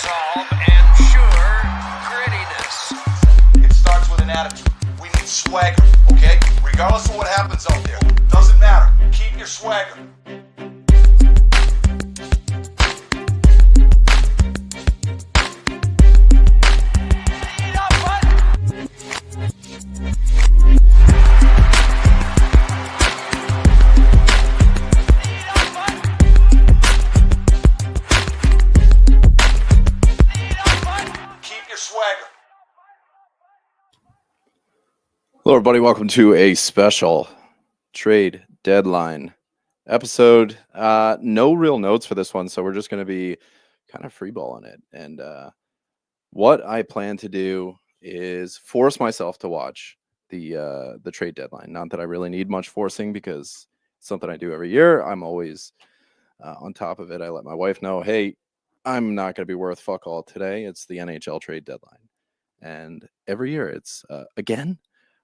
resolve and sure grittiness. It starts with an attitude. We need swagger, okay? Regardless of what happens out there. Doesn't matter. Keep your swagger. Hello, everybody. Welcome to a special trade deadline episode. No real notes for this one, so we're just going to be kind of freeballing it. And what I plan to do is force myself to watch the trade deadline. Not that I really need much forcing because it's something I do every year. I'm always on top of it. I let my wife know, hey, I'm not going to be worth fuck all today. It's the NHL trade deadline. And every year it's, again,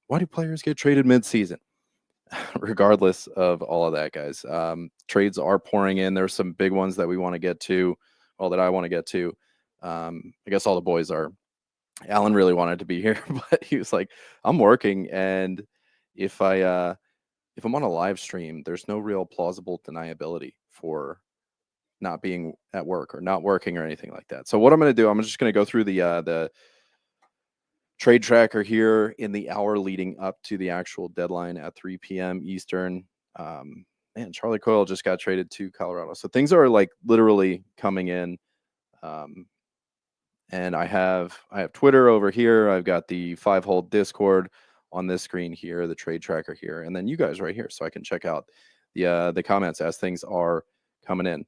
why do players get traded mid-season? Regardless of all of that, guys. Trades are pouring in. There's some big ones that we want to get to, well, that I want to get to. I guess all the boys are. Alan really wanted to be here, but he was like, I'm working, and if I'm on a live stream, there's no real plausible deniability for not being at work or not working or anything like that. So what I'm going to do, I'm just going to go through the trade tracker here in the hour leading up to the actual deadline at 3 p.m. Eastern. Man, Charlie Coyle just got traded to Colorado. So things are like literally coming in. And I have Twitter over here. I've got the 5-hole Discord on this screen here, the trade tracker here, and then you guys right here. So I can check out the comments as things are coming in.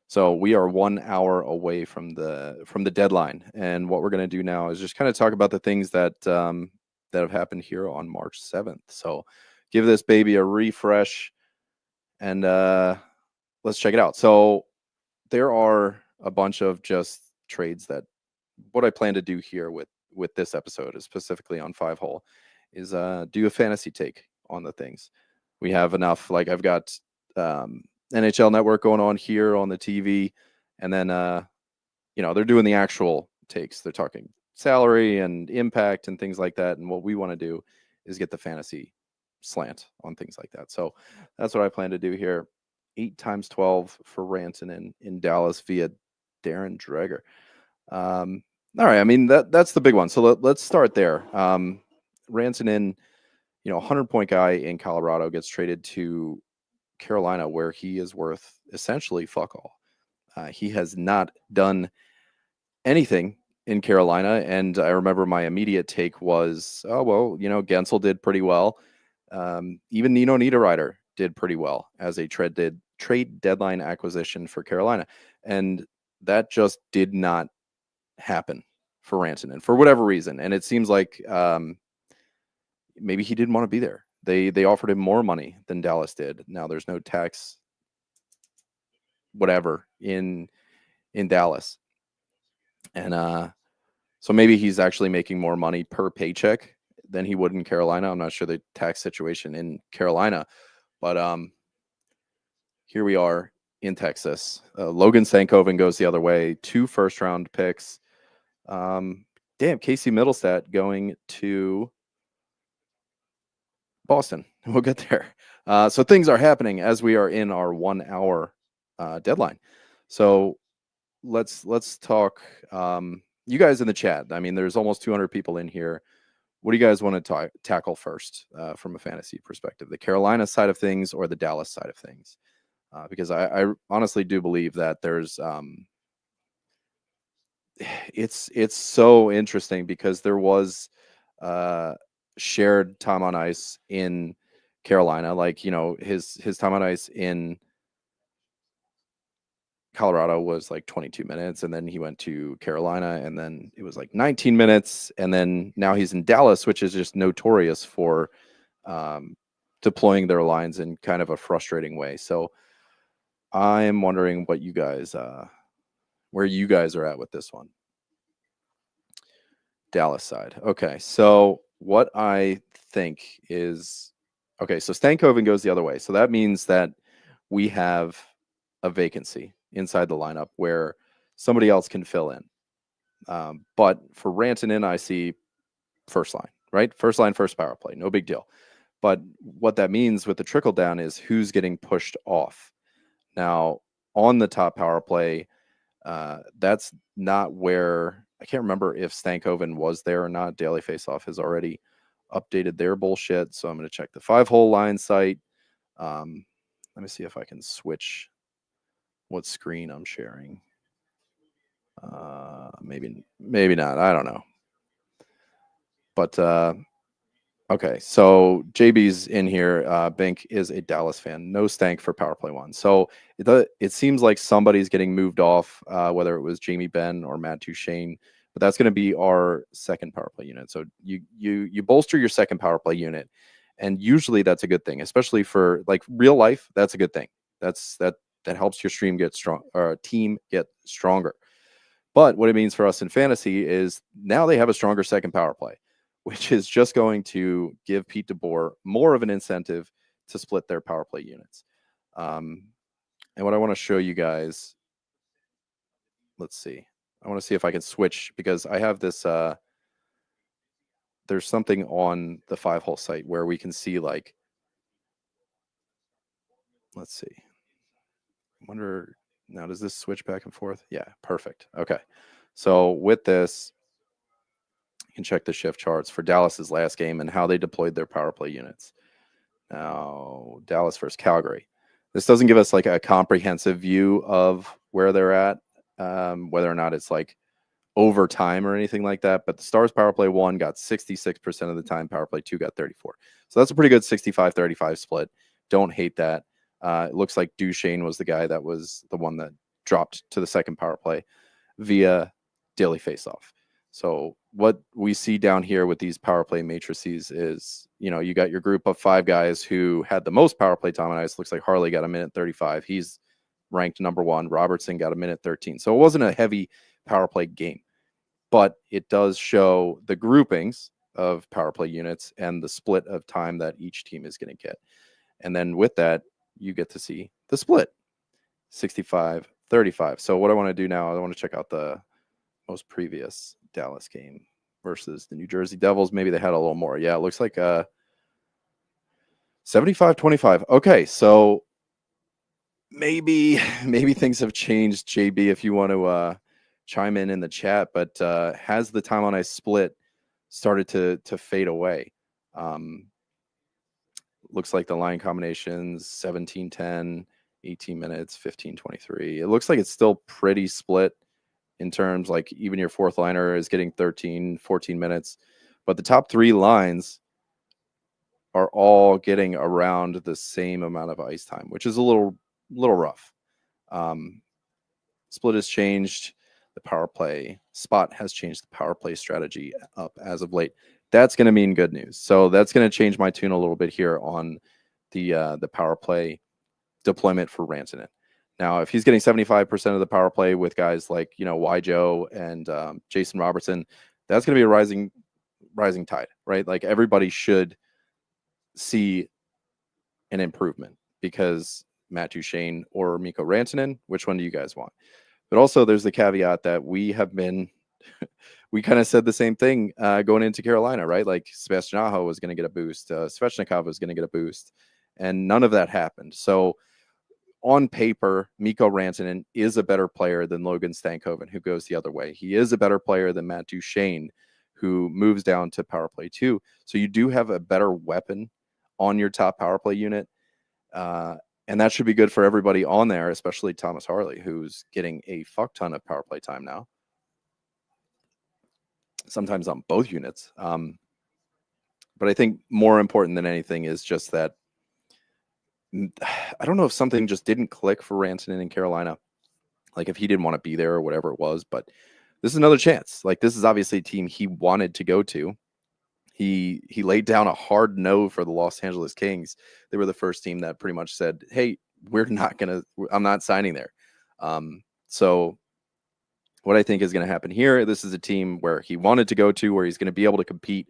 So we are 1 hour away from the deadline, and what we're going to do now is just kind of talk about the things that that have happened here on March 7th. So give this baby a refresh, and let's check it out. So there are a bunch of just trades that what I plan to do here with this episode is specifically on 5-hole is do a fantasy take on the things. We have enough. Like I've got NHL Network going on here on the TV, and then they're doing the actual takes. They're talking salary and impact and things like that. And what we want to do is get the fantasy slant on things like that. So that's what I plan to do here. 8 times 12 for Rantanen in Dallas via Darren Dreger. All right, I mean that's the big one. So let's start there. Rantanen, 100-point guy in Colorado gets traded to Carolina, where he is worth essentially fuck all. He has not done anything in Carolina, and I remember my immediate take was, oh well, Gensel did pretty well. Even Nino Niederreiter did pretty well as a trade deadline acquisition for Carolina, and that just did not happen for Rantanen for whatever reason. And it seems like maybe he didn't want to be there. They offered him more money than Dallas did. Now there's no tax, whatever, in Dallas, and so maybe he's actually making more money per paycheck than he would in Carolina. I'm not sure the tax situation in Carolina, but here we are in Texas. Logan Stankoven goes the other way. 2 first-round picks. Casey Middlestat going to Boston. We'll get there. So things are happening as we are in our 1 hour deadline. So let's talk. You guys in the chat. I mean, there's almost 200 people in here. What do you guys want to tackle first from a fantasy perspective? The Carolina side of things or the Dallas side of things? Because I honestly do believe that there's it's so interesting because there was shared time on ice in Carolina, like his time on ice in Colorado was like 22 minutes, and then he went to Carolina, and then it was like 19 minutes, and then now he's in Dallas, which is just notorious for deploying their lines in kind of a frustrating way. So I'm wondering what you guys where you guys are at with this one. Dallas side. Okay, so what I think is, okay, so Stankoven goes the other way. So that means that we have a vacancy inside the lineup where somebody else can fill in. But for Rantanen, I see first line, right? First line, first power play, no big deal. But what that means with the trickle down is who's getting pushed off. Now, on the top power play, that's not where, I can't remember if Stankoven was there or not. Daily Faceoff has already updated their bullshit. So I'm going to check the 5-hole line site. Let me see if I can switch what screen I'm sharing. Maybe not. I don't know. But okay, so JB's in here. Bink is a Dallas fan. No Stank for Power Play 1. So it seems like somebody's getting moved off, whether it was Jamie Benn or Matt Duchene. But that's going to be our second power play unit. So you bolster your second power play unit, and usually that's a good thing, especially for like real life. That's a good thing. That helps your stream get strong, or team get stronger. But what it means for us in fantasy is now they have a stronger second power play, which is just going to give Pete DeBoer more of an incentive to split their power play units. And what I want to show you guys, let's see. I want to see if I can switch, because I have this, there's something on the 5-hole site where we can see, like, let's see. I wonder, now does this switch back and forth? Yeah, perfect. Okay. So with this, you can check the shift charts for Dallas's last game and how they deployed their power play units. Now, Dallas versus Calgary. This doesn't give us like a comprehensive view of where they're at, whether or not it's like overtime or anything like that. But the Stars power play 1 got 66% of the time. Power play 2 got 34. So that's a pretty good 65-35 split. Don't hate that. It looks like Duchene was the guy that was the one that dropped to the second power play via daily faceoff. So what we see down here with these power play matrices is, you got your group of 5 guys who had the most power play time on ice. Looks like Harley got a minute 35. He's ranked number 1. Robertson got a minute 13. So it wasn't a heavy power play game, but it does show the groupings of power play units and the split of time that each team is going to get. And then with that, you get to see the split 65-35. So what I want to do now, I want to check out the most previous Dallas game versus the New Jersey Devils. Maybe they had a little more. Yeah, it looks like 75-25. Okay, so maybe things have changed, JB, if you want to chime in the chat, but has the time on ice split started to fade away? Looks like the line combinations 17-10, 18 minutes, 15-23. It looks like it's still pretty split in terms, like even your fourth liner is getting 13, 14 minutes, but the top 3 lines are all getting around the same amount of ice time, which is a little rough. Split has changed. The power play spot has changed the power play strategy up as of late. That's going to mean good news. So that's going to change my tune a little bit here on the power play deployment for Rantanen. Now, if he's getting 75% of the power play with guys like, Joe and Jason Robertson, that's going to be a rising tide, right? Like everybody should see an improvement, because Matt Duchene or Mikko Rantanen, which one do you guys want? But also there's the caveat that we have been, we kind of said the same thing going into Carolina, right? Like Sebastian Aho was going to get a boost. Svechnikov was going to get a boost, and none of that happened. So on paper, Mikko Rantanen is a better player than Logan Stankoven, who goes the other way. He is a better player than Matt Duchene, who moves down to power play 2. So you do have a better weapon on your top power play unit. And that should be good for everybody on there, especially Thomas Harley, who's getting a fuck ton of power play time now. Sometimes on both units. But I think more important than anything is just that I don't know if something just didn't click for Rantanen in Carolina. Like if he didn't want to be there or whatever it was, but this is another chance. Like this is obviously a team he wanted to go to. He laid down a hard no for the Los Angeles Kings. They were the first team that pretty much said, hey, I'm not signing there. So what I think is going to happen here, this is a team where he wanted to go to, where he's going to be able to compete.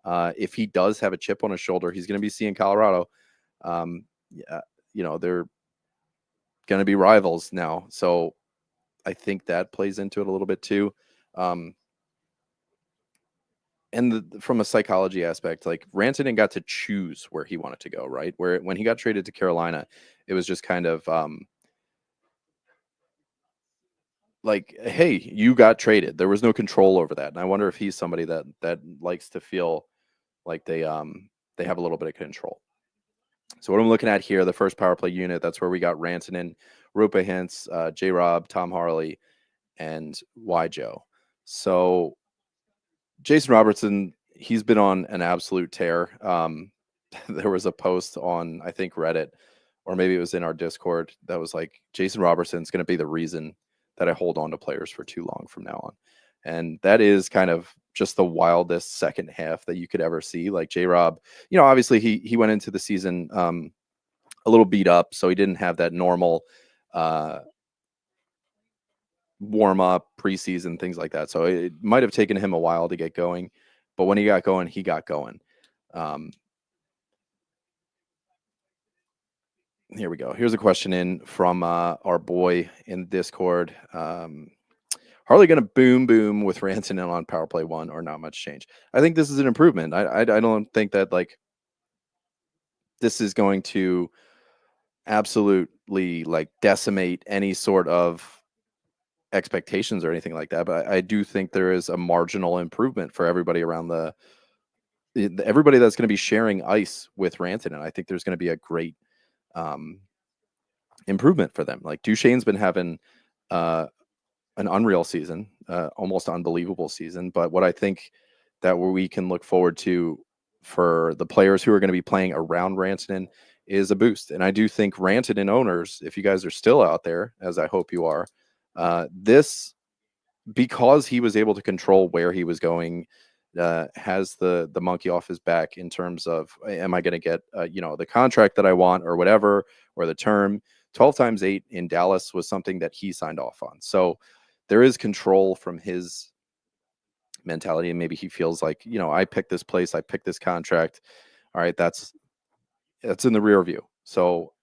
If he does have a chip on his shoulder, he's going to be seeing Colorado. They're going to be rivals now. So I think that plays into it a little bit too. And from a psychology aspect, like Rantanen got to choose where he wanted to go, right? Where when he got traded to Carolina, it was just kind of like, hey, you got traded. There was no control over that. And I wonder if he's somebody that likes to feel like they have a little bit of control. So what I'm looking at here, the first power play unit, that's where we got Rantanen, Rupa Hintz, J. Rob, Tom Harley, and Y. Joe. So Jason Robertson, he's been on an absolute tear. There was a post on, I think, Reddit, or maybe it was in our Discord, that was like, Jason Robertson's going to be the reason that I hold on to players for too long from now on. And that is kind of just the wildest second half that you could ever see. Like J-Rob, obviously he went into the season a little beat up, so he didn't have that normal warm up, preseason, things like that. So it might have taken him a while to get going, but when he got going, he got going. Here we go. Here's a question in from our boy in Discord. Harley going to boom with Rantanen on power play 1 or not much change? I think this is an improvement. I don't think that like this is going to absolutely like decimate any sort of expectations or anything like that, but I do think there is a marginal improvement for everybody around everybody that's going to be sharing ice with Rantanen. I think there's going to be a great improvement for them. Like Duchesne's been having an unreal season, almost unbelievable season. But what I think that we can look forward to for the players who are going to be playing around Rantanen is a boost. And I do think Rantanen owners, if you guys are still out there, as I hope you are, because he was able to control where he was going, has the monkey off his back in terms of, am I going to get the contract that I want or whatever, or the term. 12 times 8 in Dallas was something that he signed off on. So there is control from his mentality, and maybe he feels like, I picked this place, I picked this contract. All right, that's in the rear view. So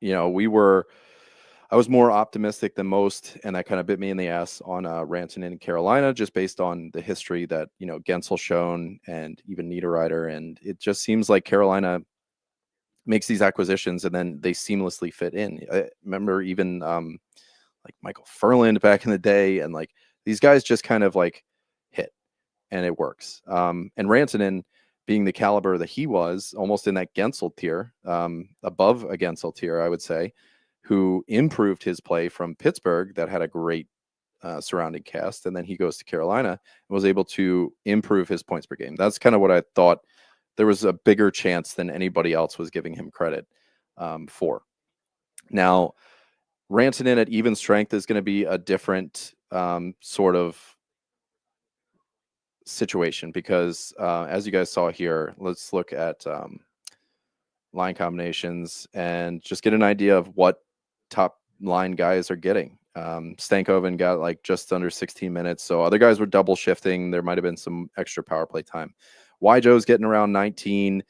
I was more optimistic than most, and that kind of bit me in the ass on Rantanen in Carolina, just based on the history that Gensel shown and even Niederreiter, and it just seems like Carolina makes these acquisitions and then they seamlessly fit in. I remember even like Michael Furland back in the day, and like these guys just kind of like hit and it works. And Rantanen, being the caliber that he was, almost in that Gensel tier, above a Gensel tier, I would say, who improved his play from Pittsburgh that had a great surrounding cast. And then he goes to Carolina and was able to improve his points per game. That's kind of what I thought. There was a bigger chance than anybody else was giving him credit for. Now, Rantanen at even strength is going to be a different sort of situation because as you guys saw here, let's look at line combinations and just get an idea of what top line guys are getting. Stankoven got like just under 16 minutes. So other guys were double shifting. There might've been some extra power play time. Y Joe's getting around 19.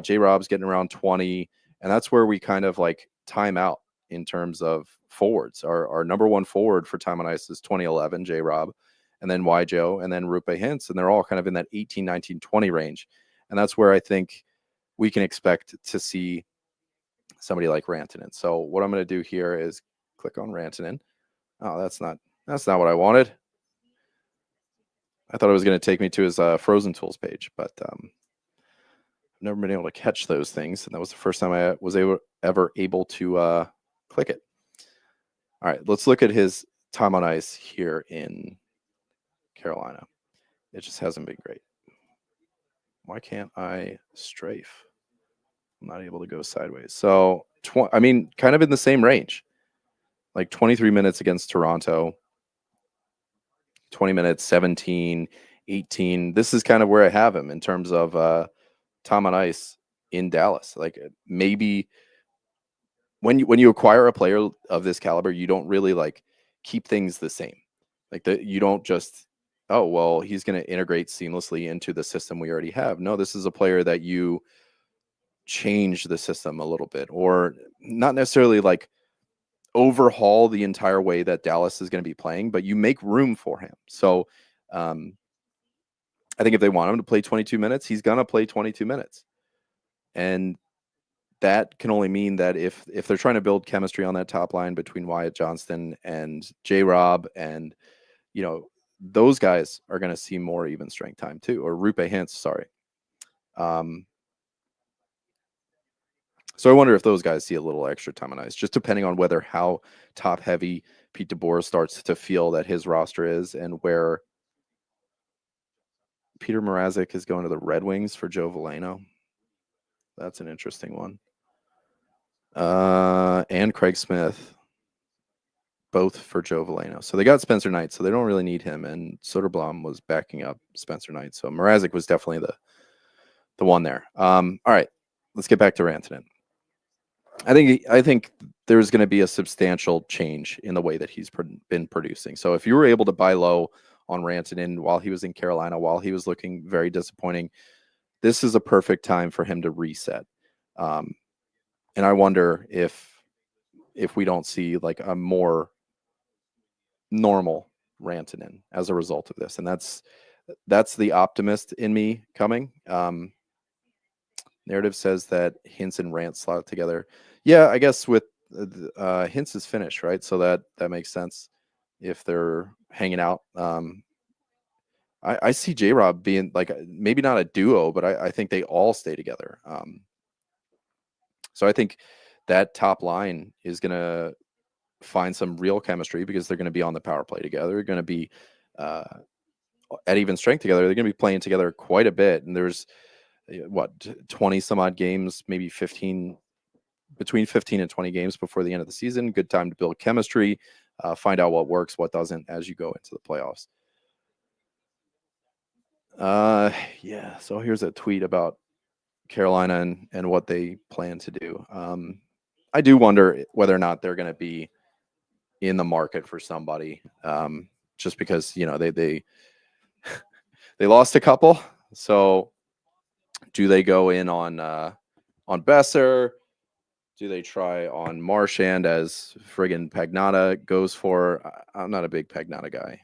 J Rob's getting around 20. And that's where we kind of like time out in terms of forwards. Our number one forward for time on ice is 2011, J Rob, and then Y Joe, and then Rupe Hintz. And they're all kind of in that 18, 19, 20 range. And that's where I think we can expect to see somebody like Rantanen. So what I'm going to do here is click on Rantanen. Oh, that's not what I wanted. I thought it was going to take me to his Frozen Tools page, but I've never been able to catch those things. And that was the first time I was ever able to click it. All right, let's look at his time on ice here in Carolina. It just hasn't been great. Why can't I strafe? I'm not able to go sideways. So, kind of in the same range. Like 23 minutes against Toronto, 20 minutes, 17, 18. This is kind of where I have him in terms of time on ice in Dallas. Like maybe when you acquire a player of this caliber, you don't really like keep things the same. Like you don't just, oh, well, he's going to integrate seamlessly into the system we already have. No, this is a player that you change the system a little bit, or not necessarily like overhaul the entire way that Dallas is going to be playing, but you make room for him. So I think if they want him to play 22 minutes, he's going to play 22 minutes. And that can only mean that if they're trying to build chemistry on that top line between Wyatt Johnston and J-Rob, and those guys are going to see more even strength time too, or Rupe Hintz, sorry. So I wonder if those guys see a little extra time on ice, just depending on how top heavy Pete DeBoer starts to feel that his roster is, and where Peter Mrazek is going to the Red Wings for Joe Veleno. That's an interesting one. And Craig Smith, both for Joe Veleno. So they got Spencer Knight, so they don't really need him. And Soderblom was backing up Spencer Knight. So Mrazek was definitely the one there. All right, let's get back to Rantanen. I think there's going to be a substantial change in the way that he's been producing. So if you were able to buy low on Rantanen while he was in Carolina, while he was looking very disappointing, this is a perfect time for him to reset. And I wonder if we don't see like a more normal Rantanen as a result of this. And that's the optimist in me coming. Narrative says that Hintz and Rant slot together. Yeah, I guess with Hintz is finished, right? So that makes sense if they're hanging out. I see J-Rob being like maybe not a duo, but I think they all stay together. So I think that top line is going to find some real chemistry because they're going to be on the power play together. They're going to be at even strength together. They're going to be playing together quite a bit. And there's 20 some odd games, maybe 15, between 15 and 20 games before the end of the season. Good time to build chemistry, find out what works, what doesn't as you go into the playoffs. Yeah. So here's a tweet about Carolina and what they plan to do. I do wonder whether or not they're going to be in the market for somebody, just because they lost a couple. So do they go in on Besser? Do they try on Marchand as friggin' Pagnotta goes for? I'm not a big Pagnotta guy.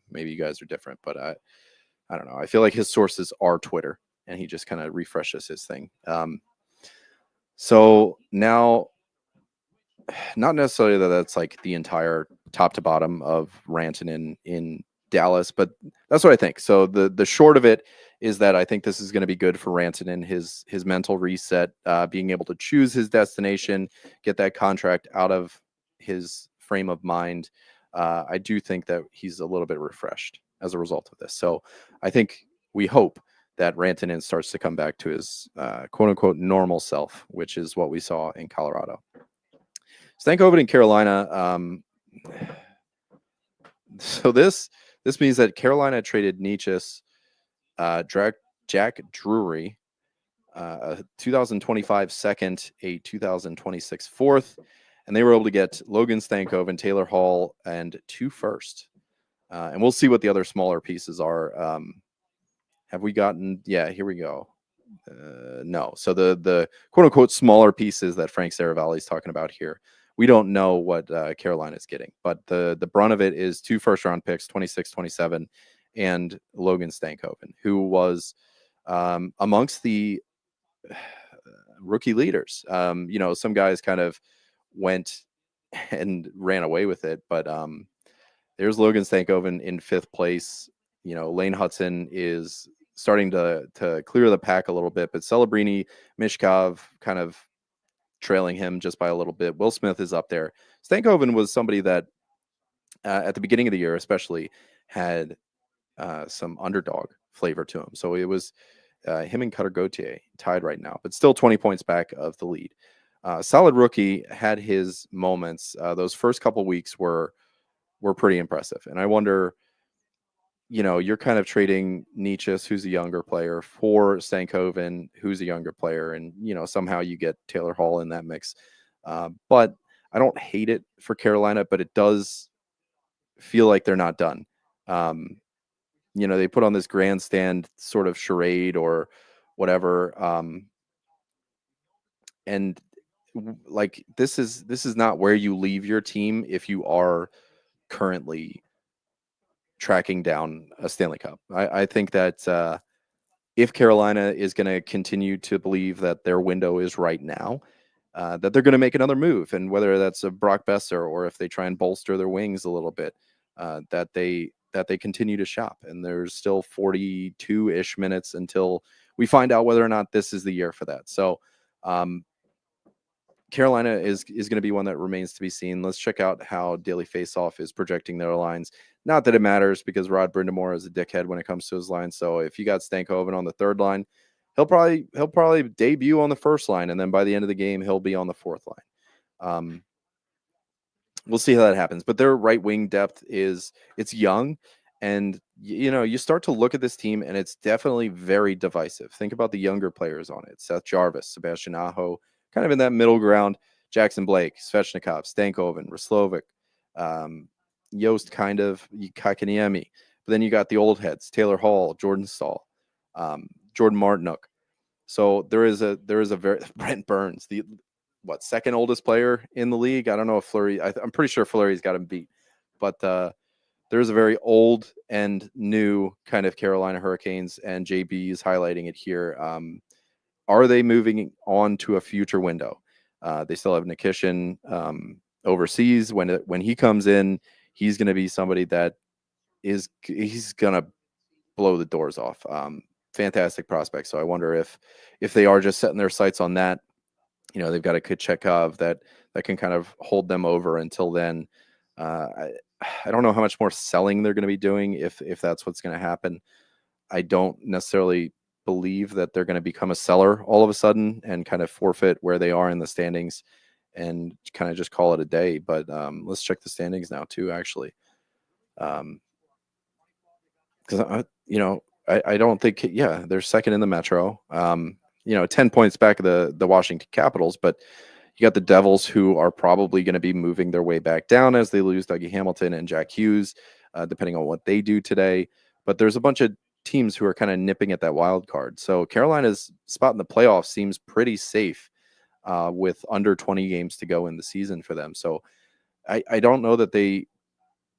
Maybe you guys are different, but I don't know. I feel like his sources are Twitter, and he just kind of refreshes his thing. So now, not necessarily that's like the entire top to bottom of Rantanen in Dallas, but that's what I think. So the short of it is that I think this is going to be good for Rantanen, his mental reset, being able to choose his destination, get that contract out of his frame of mind. I do think that he's a little bit refreshed as a result of this. So I think we hope that Rantanen starts to come back to his quote unquote normal self, which is what we saw in Colorado. Stankoven in Carolina. So this means that Carolina traded Nietzsche's Jack Drury, a 2025 second, a 2026 fourth, and they were able to get Logan Stankoven, Taylor Hall, and 2 first. And we'll see what the other smaller pieces are. Have we gotten? Yeah, here we go. No. So the quote unquote smaller pieces that Frank Saravalli is talking about here, we don't know what Carolina is getting, but the brunt of it is 2 first round picks, 26, 27, and Logan Stankoven, who was amongst the rookie leaders. Some guys kind of went and ran away with it, but there's Logan Stankoven in 5th place. Lane Hudson is starting to clear the pack a little bit, but Celebrini, Mishkov kind of trailing him just by a little bit. Will Smith is up there. Stankoven was somebody that at the beginning of the year especially had some underdog flavor to him. So it was him and Cutter Gauthier tied right now, but still 20 points back of the lead. Solid rookie, had his moments. Those first couple weeks were pretty impressive. And I wonder, you're kind of trading Nietzsche, who's a younger player, for Stankoven, who's a younger player. And, somehow you get Taylor Hall in that mix. But I don't hate it for Carolina, but it does feel like they're not done. They put on this grandstand sort of charade or whatever. And like this is not where you leave your team if you are currently tracking down a Stanley Cup. I think that if Carolina is going to continue to believe that their window is right now, that they're going to make another move, and whether that's a Brock Besser or if they try and bolster their wings a little bit, that they continue to shop. And there's still 42-ish minutes until we find out whether or not this is the year for that. So Carolina is going to be one that remains to be seen. Let's check out how Daily Faceoff is projecting their lines. Not that it matters, because Rod Brindamore is a dickhead when it comes to his line. So if you got Stankoven on the third line, he'll probably debut on the first line, and then by the end of the game, he'll be on the fourth line. We'll see how that happens. But their right wing depth it's young, and you start to look at this team, and it's definitely very divisive. Think about the younger players on it: Seth Jarvis, Sebastian Aho, kind of in that middle ground. Jackson Blake, Svechnikov, Stankoven, Roslovic, Yost, kind of Kakaniemi. But then you got the old heads: Taylor Hall, Jordan Stahl, Jordan Martinook. So there is a very Brent Burns, the second oldest player in the league. I don't know if Fleury. I'm pretty sure Fleury's got him beat, but there's a very old and new kind of Carolina Hurricanes, and JB is highlighting it here. Are they moving on to a future window? They still have Nikishin overseas. When he comes in, he's going to be somebody that he's going to blow the doors off. Fantastic prospect. So I wonder if they are just setting their sights on that. They've got a Kochetkov that can kind of hold them over until then. I don't know how much more selling they're going to be doing if that's what's going to happen. I don't necessarily believe that they're going to become a seller all of a sudden and kind of forfeit where they are in the standings and kind of just call it a day. But let's check the standings now too, actually. Because I don't think, they're second in the Metro. 10 points back of the Washington Capitals, but you got the Devils, who are probably going to be moving their way back down as they lose Dougie Hamilton and Jack Hughes, depending on what they do today. But there's a bunch of teams who are kind of nipping at that wild card. So Carolina's spot in the playoffs seems pretty safe with under 20 games to go in the season for them. So I don't know that they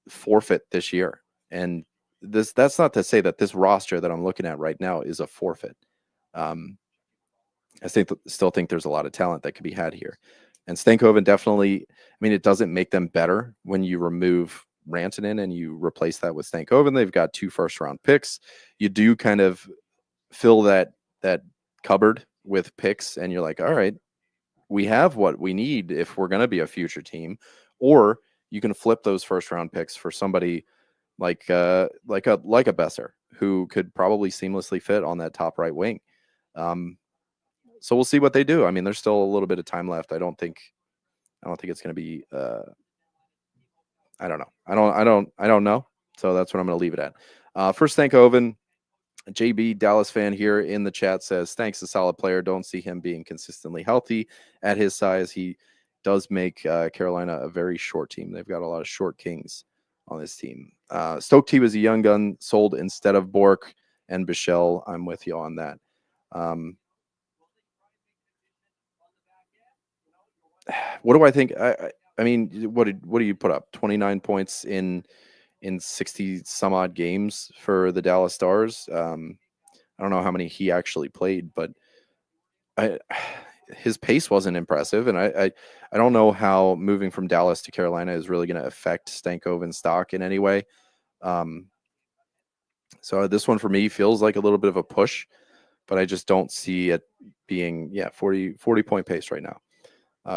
forfeit this year. And that's not to say that this roster that I'm looking at right now is a forfeit. I still think there's a lot of talent that could be had here. And Stankoven definitely, it doesn't make them better when you remove Rantanen and you replace that with Stankoven. They've got 2 first-round picks. You do kind of fill that cupboard with picks, and you're like, all right, we have what we need if we're going to be a future team. Or you can flip those first-round picks for somebody like a Besser, who could probably seamlessly fit on that top right wing. So we'll see what they do. There's still a little bit of time left. I don't think it's going to be. I don't know. I don't know. So that's what I'm going to leave it at. For Stankoven, JB, Dallas fan here in the chat, says Stank's a solid player. Don't see him being consistently healthy at his size. He does make Carolina a very short team. They've got a lot of short kings on this team. Stoke T was a young gun sold instead of Bork and Bichelle. I'm with you on that. What do I think? What do you put up? 29 points in 60 some odd games for the Dallas Stars. I don't know how many he actually played, but his pace wasn't impressive, and I don't know how moving from Dallas to Carolina is really going to affect Stankoven's stock in any way. So this one for me feels like a little bit of a push, but I just don't see it being 40 point pace right now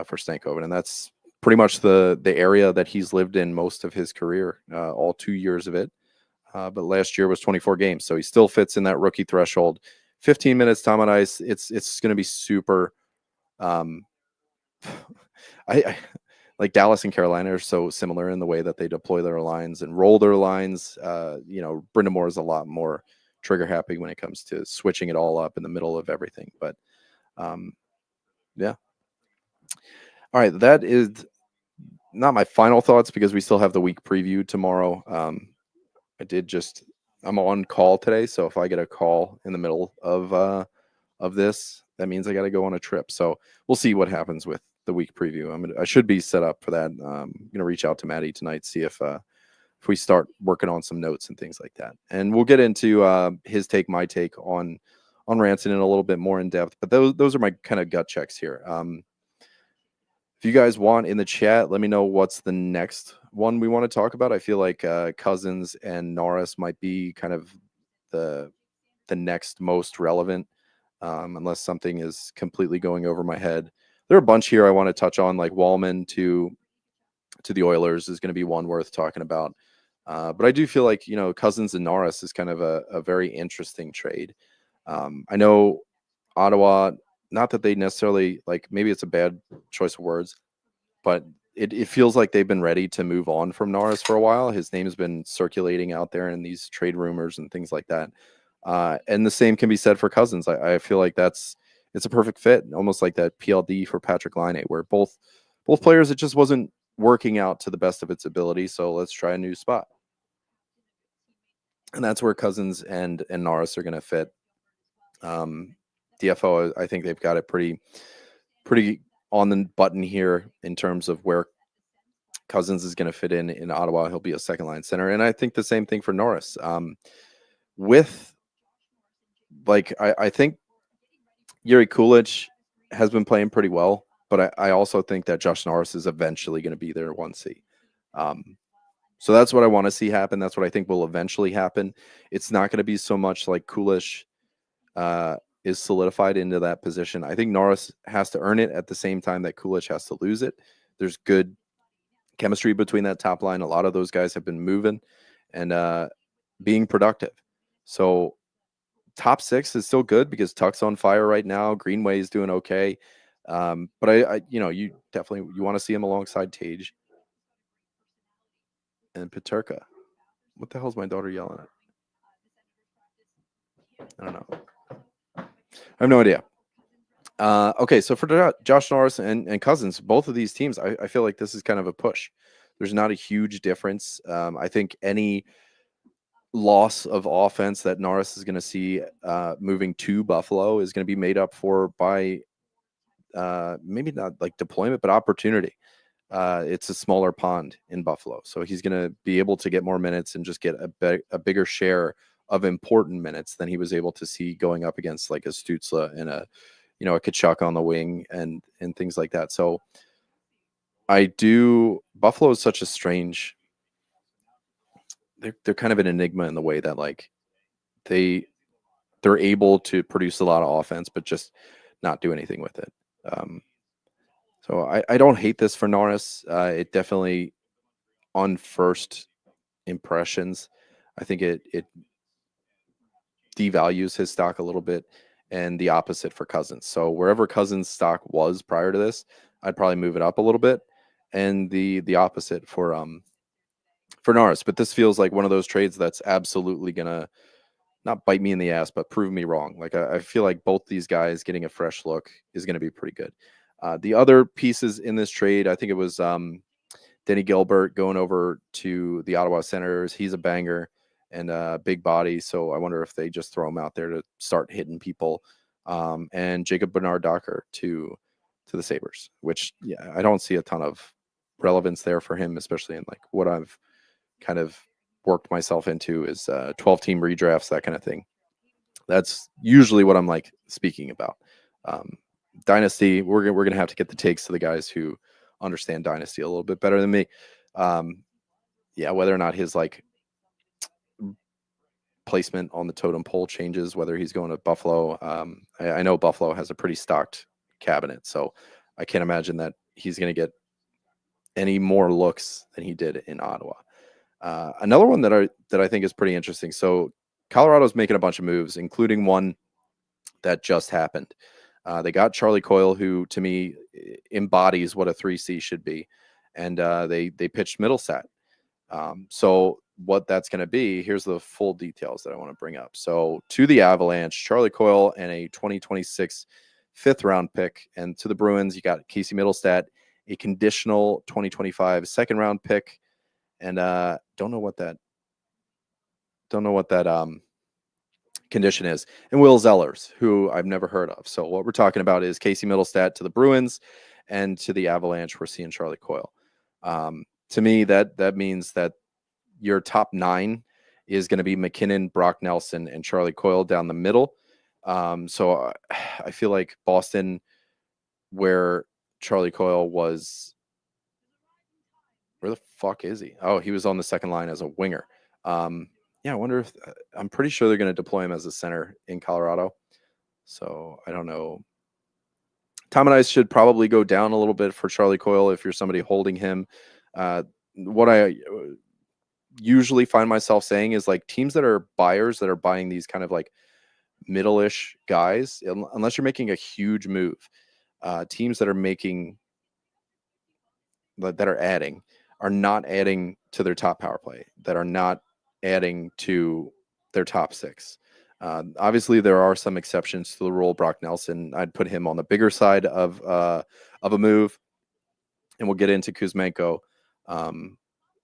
for Stankoven, and that's pretty much the area that he's lived in most of his career, all 2 years of it. But last year was 24 games, so he still fits in that rookie threshold. 15 minutes time on ice. It's going to be super. I like Dallas and Carolina are so similar in the way that they deploy their lines and roll their lines. Brindamore is a lot more trigger happy when it comes to switching it all up in the middle of everything. But yeah. All right, that is not my final thoughts because we still have the week preview tomorrow. I'm on call today, so if I get a call in the middle of this, that means I got to go on a trip. So we'll see what happens with week preview. I should be set up for that. I'm gonna reach out to Maddie tonight, see if we start working on some notes and things like that. And we'll get into his take, my take on Ranson in a little bit more in depth. But those are my kind of gut checks here. If you guys want in the chat, let me know what's the next one we want to talk about. I feel like Cousins and Norris might be kind of the next most relevant, unless something is completely going over my head. There are a bunch here I want to touch on, like Wallman to the Oilers is going to be one worth talking about. But I do feel like, Cousins and Norris is kind of a very interesting trade. I know Ottawa, not that they necessarily, like, maybe it's a bad choice of words, but it feels like they've been ready to move on from Norris for a while. His name has been circulating out there in these trade rumors and things like that. And the same can be said for Cousins. I feel like it's a perfect fit, almost like that PLD for Patrick Laine, where both players, it just wasn't working out to the best of its ability. So let's try a new spot. And that's where Cousins and Norris are going to fit. DFO, I think they've got it pretty on the button here in terms of where Cousins is going to fit in Ottawa. He'll be a second line center. And I think the same thing for Norris. I think Yuri Kulich has been playing pretty well, but I also think that Josh Norris is eventually going to be their 1C. So that's what I want to see happen. That's what I think will eventually happen. It's not going to be so much like Kulich is solidified into that position. I think Norris has to earn it at the same time that Kulich has to lose it. There's good chemistry between that top line. A lot of those guys have been moving and being productive. So top six is still good because Tuck's on fire right now. Greenway is doing okay. But I you definitely want to see him alongside Tage and Peterka. What the hell is my daughter yelling at? I don't know. I have no idea. Okay, so for Josh Norris and Cousins, both of these teams, I feel like this is kind of a push. There's not a huge difference. I think any loss of offense that Norris is going to see moving to Buffalo is going to be made up for by maybe not like deployment, but opportunity. It's a smaller pond in Buffalo, so he's going to be able to get more minutes and just get a bigger share of important minutes than he was able to see going up against like a Stützle and a Kachuk on the wing and things like that. So Buffalo is such a strange. They're kind of an enigma in the way that like they're able to produce a lot of offense, but just not do anything with it. So I don't hate this for Norris. It definitely, on first impressions, I think it devalues his stock a little bit, and the opposite for Cousins. So wherever Cousins' stock was prior to this, I'd probably move it up a little bit, and the opposite for Norris. But this feels like one of those trades that's absolutely gonna not bite me in the ass, but prove me wrong. Like I feel like both these guys getting a fresh look is going to be pretty good. The other pieces in this trade, I think it was Denny Gilbert going over to the Ottawa Senators. He's a banger and big body, so I wonder if they just throw him out there to start hitting people. And Jacob Bernard-Docker to the Sabres, which I don't see a ton of relevance there for him, especially in like what I've kind of worked myself into is 12-team redrafts, that kind of thing. That's usually what I'm like speaking about. Dynasty, we're gonna have to get the takes to the guys who understand Dynasty a little bit better than me. Whether or not his like placement on the totem pole changes, whether he's going to Buffalo. I know Buffalo has a pretty stocked cabinet, so I can't imagine that he's going to get any more looks than he did in Ottawa. Another one that I think is pretty interesting. So Colorado's making a bunch of moves, including one that just happened. They got Charlie Coyle, who to me embodies what a 3C should be, and they pitched Middlestat. So what that's going to be, here's the full details that I want to bring up. So to the Avalanche, Charlie Coyle and a 2026 fifth-round pick, and to the Bruins, you got Casey Middlestat, a conditional 2025 second-round pick. And don't know what that condition is. And Will Zellers, who I've never heard of. So what we're talking about is Casey Middlestat to the Bruins and to the Avalanche, we're seeing Charlie Coyle. To me, that means that your top 9 is going to be McKinnon, Brock Nelson, and Charlie Coyle down the middle. So I feel like Boston, where Charlie Coyle was, where the fuck is he? Oh, he was on the second line as a winger. Yeah, I wonder if I'm pretty sure they're going to deploy him as a center in Colorado. So I don't know. Time and ice should probably go down a little bit for Charlie Coyle if you're somebody holding him. What I usually find myself saying is like teams that are buyers that are buying these kind of like middle-ish guys, unless you're making a huge move, teams that are making that are adding are not adding to their top power play, that are not adding to their top 6. Obviously, there are some exceptions to the rule. Brock Nelson, I'd put him on the bigger side of a move, and we'll get into Kuzmenko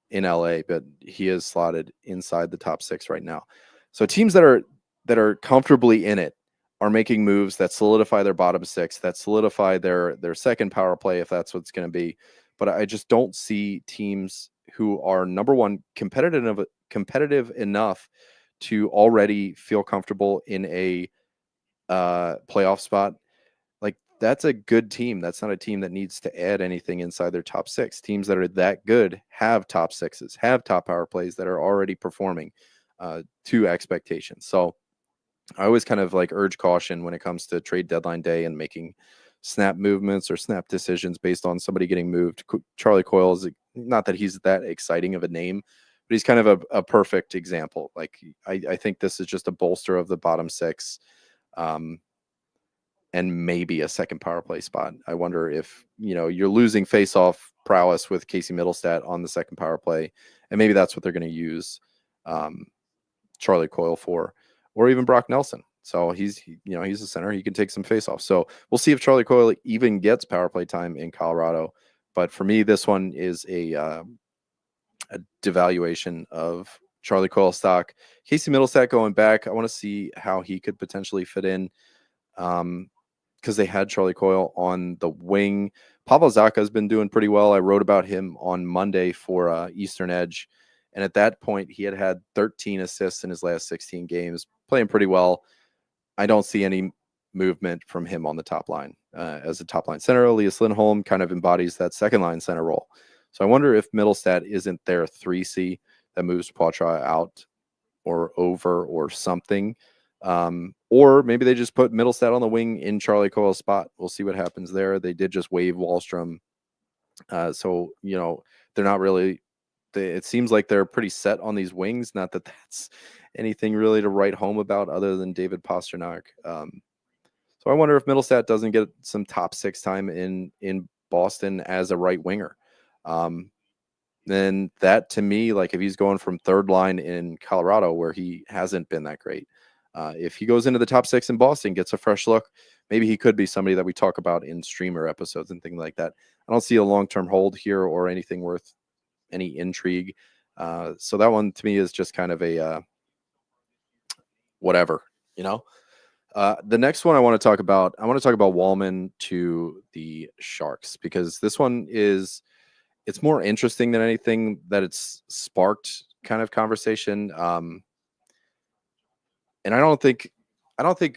in LA, but he is slotted inside the top 6 right now. So teams that are comfortably in it are making moves that solidify their bottom 6, that solidify their second power play, if that's what's going to be. But I just don't see teams who are number one competitive enough to already feel comfortable in a playoff spot. Like, that's a good team. That's not a team that needs to add anything inside their top 6. Teams that are that good have top 6s, have top power plays that are already performing to expectations. So I always kind of like urge caution when it comes to trade deadline day and making snap movements or snap decisions based on somebody getting moved. Charlie Coyle is not that he's that exciting of a name, but he's kind of a perfect example. Like, I think this is just a bolster of the bottom 6, and maybe a second power play spot. I wonder if, you're losing face-off prowess with Casey Middlestat on the second power play, and maybe that's what they're going to use Charlie Coyle for, or even Brock Nelson. So he's a center. He can take some face-offs. So we'll see if Charlie Coyle even gets power play time in Colorado. But for me, this one is a devaluation of Charlie Coyle stock. Casey Middlestat going back, I want to see how he could potentially fit in, because they had Charlie Coyle on the wing. Pavel Zacha has been doing pretty well. I wrote about him on Monday for Eastern Edge. And at that point, he had 13 assists in his last 16 games, playing pretty well. I don't see any movement from him on the top line. As a top line center, Elias Lindholm kind of embodies that second line center role. So I wonder if Middlestat isn't their 3C that moves Poitras out or over or something. Or maybe they just put Middlestat on the wing in Charlie Coyle's spot. We'll see what happens there. They did just waive Wahlstrom. So, they're not really, it seems like they're pretty set on these wings. Not that that's anything really to write home about other than David Pastrnak. So I wonder if Middlestat doesn't get some top 6 time in Boston as a right winger. Then that, to me, like if he's going from third line in Colorado where he hasn't been that great, if he goes into the top 6 in Boston, gets a fresh look, maybe he could be somebody that we talk about in streamer episodes and things like that. I don't see a long-term hold here or anything worth any intrigue. So that one to me is just kind of a whatever, The next one I want to talk about Wallman to the Sharks, because this one it's more interesting than anything that it's sparked kind of conversation. And I don't think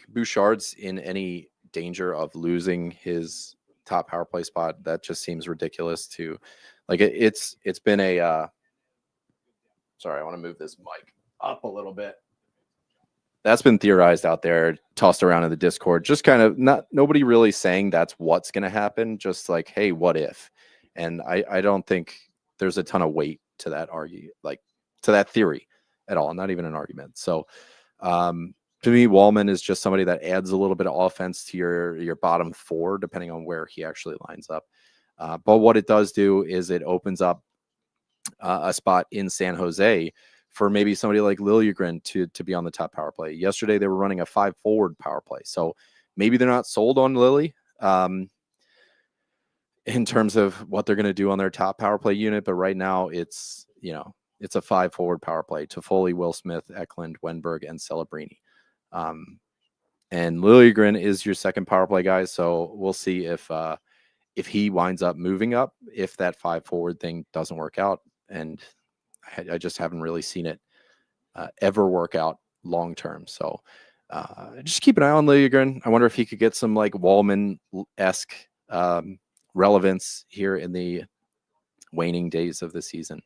Bouchard's in any danger of losing his top power play spot. That just seems ridiculous to like it's been a sorry, I want to move this mic up a little bit. That's been theorized out there, tossed around in the Discord, just kind of nobody really saying that's what's going to happen. Just like, hey, what if? And I don't think there's a ton of weight to that to that theory at all. Not even an argument. So to me, Wallman is just somebody that adds a little bit of offense to your bottom 4, depending on where he actually lines up. But what it does do is it opens up a spot in San Jose for maybe somebody like Liljegren to be on the top power play. Yesterday, they were running a 5-forward power play. So maybe they're not sold on Lily in terms of what they're going to do on their top power play unit. But right now it's a 5-forward power play. Toffoli, Will Smith, Eklund, Wenberg, and Celebrini. And Liljegren is your second power play guy. So we'll see if if he winds up moving up, if that 5 forward thing doesn't work out, and I just haven't really seen it ever work out long term. So just keep an eye on Liljegren. I wonder if he could get some like Wallman-esque relevance here in the waning days of the season.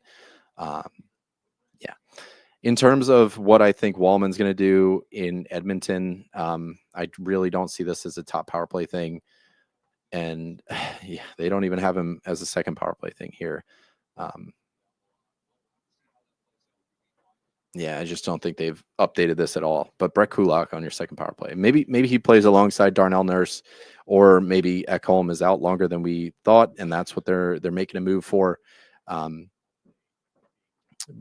Yeah. In terms of what I think Wallman's going to do in Edmonton, I really don't see this as a top power play thing. And yeah, they don't even have him as a second power play thing here. Yeah, I just don't think they've updated this at all. But Brett Kulak on your second power play. Maybe he plays alongside Darnell Nurse, or maybe Ekholm is out longer than we thought, and that's what they're making a move for. But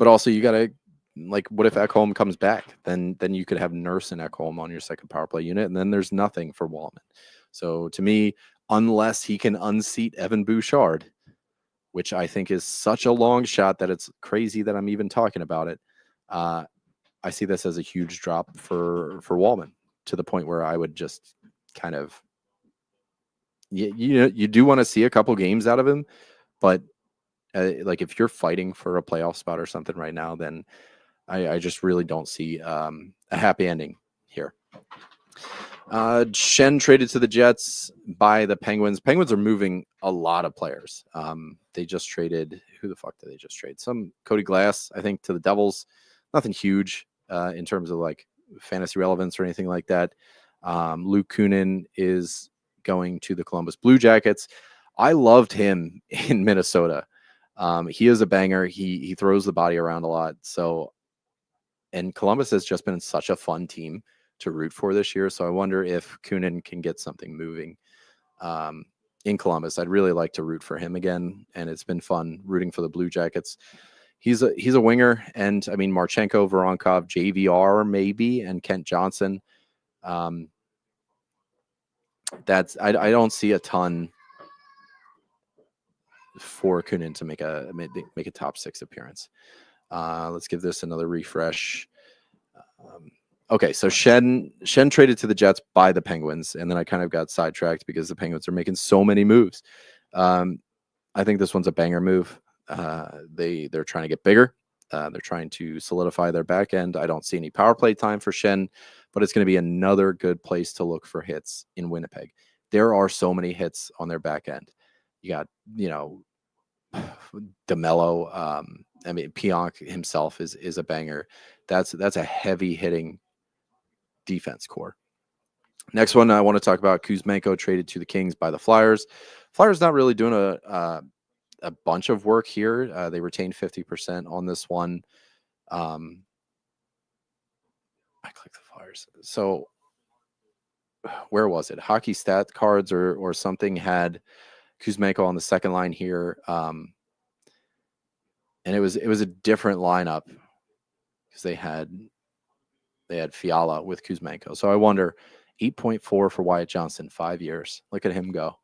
also you got to, like, what if Ekholm comes back? Then you could have Nurse and Ekholm on your second power play unit, and then there's nothing for Wallman. So to me, unless he can unseat Evan Bouchard, which I think is such a long shot that it's crazy that I'm even talking about it, I see this as a huge drop for Wallman, to the point where I would just kind of, you do want to see a couple games out of him, but like if you're fighting for a playoff spot or something right now, then I just really don't see a happy ending here. Shen traded to the Jets by the Penguins. Penguins are moving a lot of players. They just traded, who the fuck did they just trade? Some Cody Glass, I think, to the Devils. Nothing huge in terms of like fantasy relevance or anything like that. Luke Kunin is going to the Columbus Blue Jackets. I loved him in Minnesota. He is a banger. He throws the body around a lot. So, and Columbus has just been such a fun team to root for this year. So I wonder if Kunin can get something moving in Columbus. I'd really like to root for him again, and it's been fun rooting for the Blue Jackets. He's a winger, and I mean Marchenko, Voronkov, JVR maybe, and Kent Johnson. That's I don't see a ton for Kunin to make a top 6 appearance. Let's give this another refresh. Okay, so Shen traded to the Jets by the Penguins, and then I kind of got sidetracked because the Penguins are making so many moves. I think this one's a banger move. They're trying to get bigger. They're trying to solidify their back end. I don't see any power play time for Shen, but it's going to be another good place to look for hits in Winnipeg. There are so many hits on their back end. You got, DeMello. I mean, Pionk himself is a banger. That's a heavy hitting defense core. Next one I want to talk about, Kuzmenko traded to the Kings by the Flyers. Flyers not really doing a bunch of work here. They retained 50% on this one. I clicked the Flyers. So where was it? Hockey Stat Cards or something had Kuzmenko on the second line here. And it was a different lineup because they had Fiala with Kuzmenko. So I wonder, 8.4 for Wyatt Johnston, 5 years. Look at him go.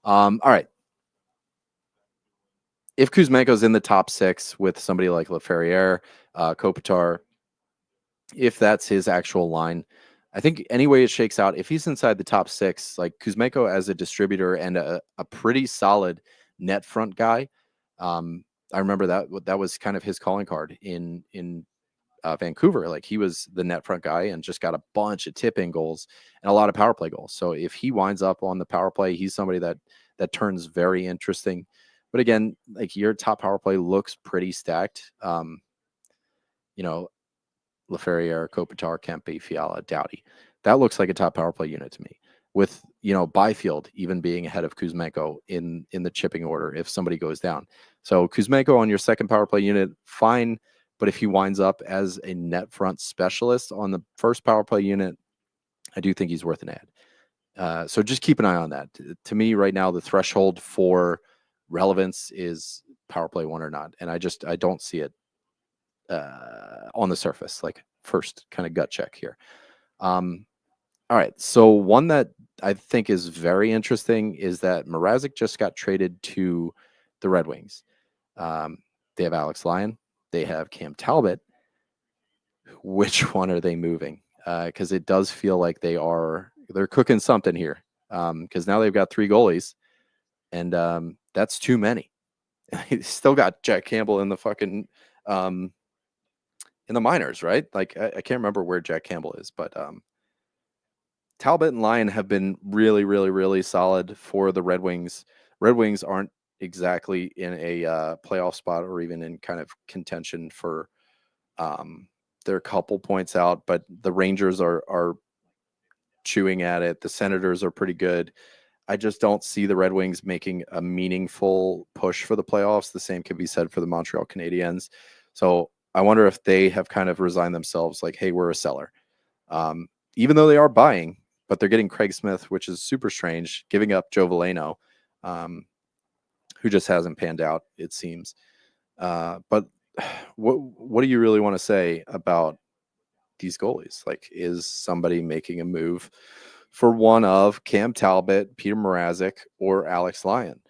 All right. If Kuzmenko's in the top 6 with somebody like Laferriere, Kopitar, if that's his actual line, I think any way it shakes out, if he's inside the top 6, like Kuzmenko as a distributor and a pretty solid net front guy, I remember that was kind of his calling card in Vancouver. Like he was the net front guy and just got a bunch of tip-in goals and a lot of power play goals. So if he winds up on the power play, he's somebody that turns very interesting. But again, like your top power play looks pretty stacked. Laferriere, Kopitar, Kempe, Fiala, Doughty. That looks like a top power play unit to me. With Byfield even being ahead of Kuzmenko in the chipping order if somebody goes down. So Kuzmenko on your second power play unit, fine. But if he winds up as a net front specialist on the first power play unit, I do think he's worth an ad. So just keep an eye on that. To me, right now, the threshold for relevance is power play 1 or not, and I don't see it on the surface. Like first kind of gut check here. All right, so one that I think is very interesting is that Mrazek just got traded to the Red Wings. They have Alex Lyon. They have Cam Talbot. Which one are they moving? Because it does feel like they're cooking something here. Because now they've got 3 goalies. And that's too many. He's still got Jack Campbell in the fucking in the minors, right? Like I can't remember where Jack Campbell is, but Talbot and Lyon have been really, really, really solid for the Red Wings. Red Wings aren't exactly in a playoff spot or even in kind of contention for they're a couple points out, but the Rangers are chewing at it. The Senators are pretty good. I just don't see the Red Wings making a meaningful push for the playoffs. The same can be said for the Montreal Canadiens. So I wonder if they have kind of resigned themselves like, hey, we're a seller. Even though they are buying, but they're getting Craig Smith, which is super strange, giving up Joe Veleno, who just hasn't panned out, it seems. But what do you really want to say about these goalies? Like, is somebody making a move for one of Cam Talbot, Peter Mrazek, or Alex Lyon?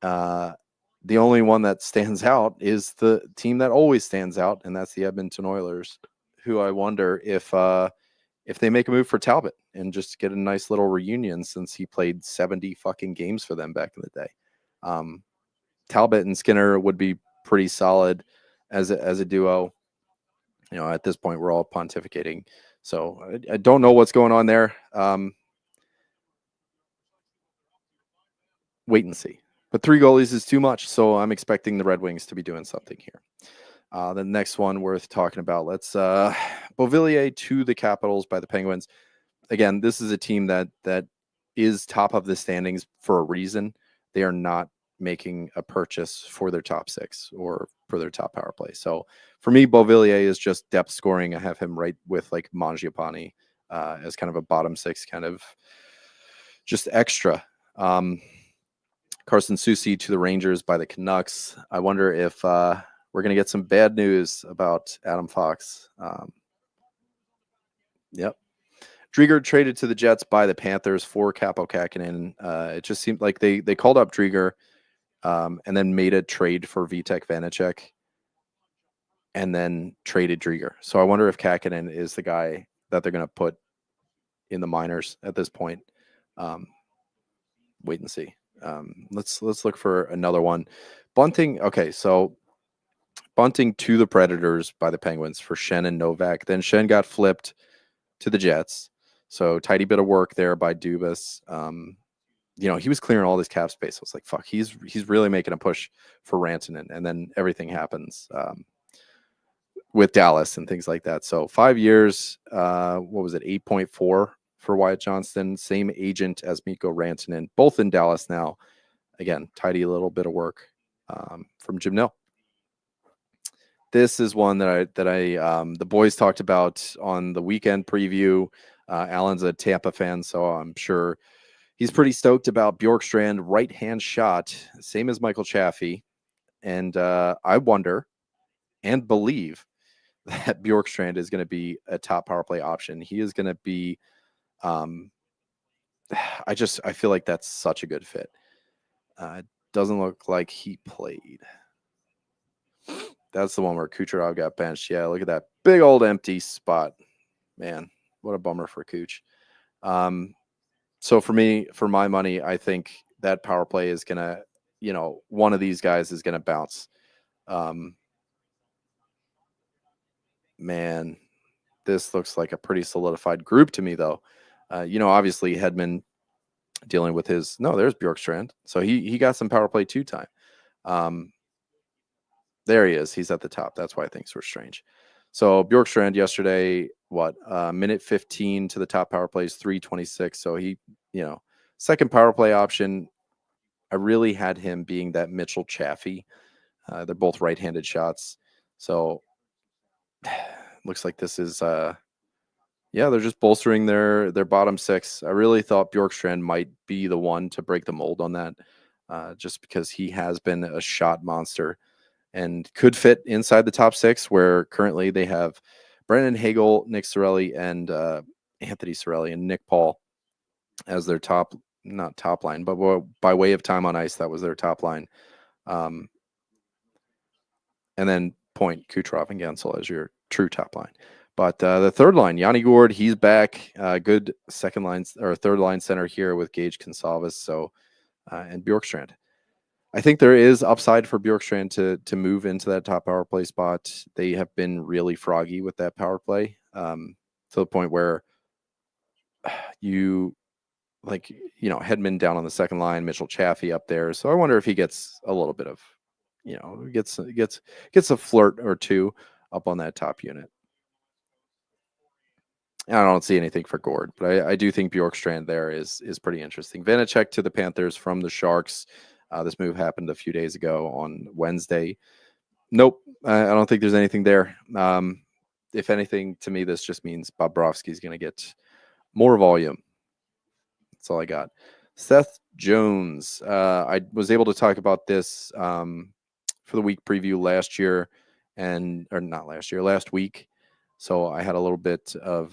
The only one that stands out is the team that always stands out, and that's the Edmonton Oilers, who I wonder if they make a move for Talbot and just get a nice little reunion, since he played 70 fucking games for them back in the day. Talbot and Skinner would be pretty solid as a duo. You know, at this point, we're all pontificating. So I don't know what's going on there. Wait and see. But 3 goalies is too much, so I'm expecting the Red Wings to be doing something here. The next one worth talking about. Let's Beauvillier to the Capitals by the Penguins. Again, this is a team that is top of the standings for a reason. They are not making a purchase for their top 6 or for their top power play. So for me, Beauvillier is just depth scoring. I have him right with like Mangiapane as kind of a bottom 6, kind of just extra. Carson Soucy to the Rangers by the Canucks. I wonder if we're going to get some bad news about Adam Fox. Yep. Drieger traded to the Jets by the Panthers for Kaapo Kähkönen. It just seemed like they called up Drieger and then made a trade for Vitek Vanacek and then traded Drieger. So I wonder if Kähkönen is the guy that they're going to put in the minors at this point. Wait and see. Let's look for another one. Bunting. Okay, so Bunting to the Predators by the Penguins for Schenn and Novak. Then Schenn got flipped to the Jets. So tidy bit of work there by Dubas. You know, he was clearing all this cap space. I was like, fuck, he's really making a push for Rantanen. And then everything happens with Dallas and things like that. So 5 years, what was it, 8.4 for Wyatt Johnston, same agent as Mikko Rantanen, both in Dallas now. Again, tidy little bit of work from Jim Nill. This is one that I the boys talked about on the weekend preview. Alan's a Tampa fan, so I'm sure he's pretty stoked about Bjorkstrand right-hand shot, same as Michael Chaffee. And I wonder and believe that Bjorkstrand is going to be a top power play option. He is going to be I feel like that's such a good fit. Doesn't look like he played. That's the one where Kucherov got benched. Yeah, look at that big old empty spot. Man, what a bummer for Kuch. So for me, for my money, I think that power play is going to, you know, one of these guys is going to bounce. Man, this looks like a pretty solidified group to me, though. You know, obviously Hedman dealing with his, no, there's Bjorkstrand. So he got some power play 2 time. There he is. He's at the top. That's why things were strange. So Bjorkstrand yesterday, minute 15 to the top power plays, 3:26. So he, you know, second power play option. I really had him being that Mitchell Chaffee. They're both right-handed shots. So looks like this is, they're just bolstering their bottom 6. I really thought Bjorkstrand might be the one to break the mold on that, just because he has been a shot monster and could fit inside the top 6, where currently they have Brendan Hagel, Nick Cirelli, and Anthony Cirelli and Nick Paul as their not top line, but by way of time on ice, that was their top line. And then Point, Kucherov, and Gensel as your true top line. But the third line, Yanni Gourde, he's back. Good second line or third line center here with Gage Consalves. So and Bjorkstrand. I think there is upside for Bjorkstrand to move into that top power play spot. They have been really froggy with that power play, to the point where you Hedman down on the second line, Mitchell Chaffee up there. So I wonder if he gets a little bit of, gets a flirt or two up on that top unit. I don't see anything for Gord, but I do think Bjorkstrand there is pretty interesting. Vanacek to the Panthers from the Sharks. This move happened a few days ago on Wednesday. Nope, I don't think there's anything there. If anything, to me, this just means Bobrovsky is going to get more volume. That's all I got. Seth Jones. I was able to talk about this for the week preview last week. So I had a little bit to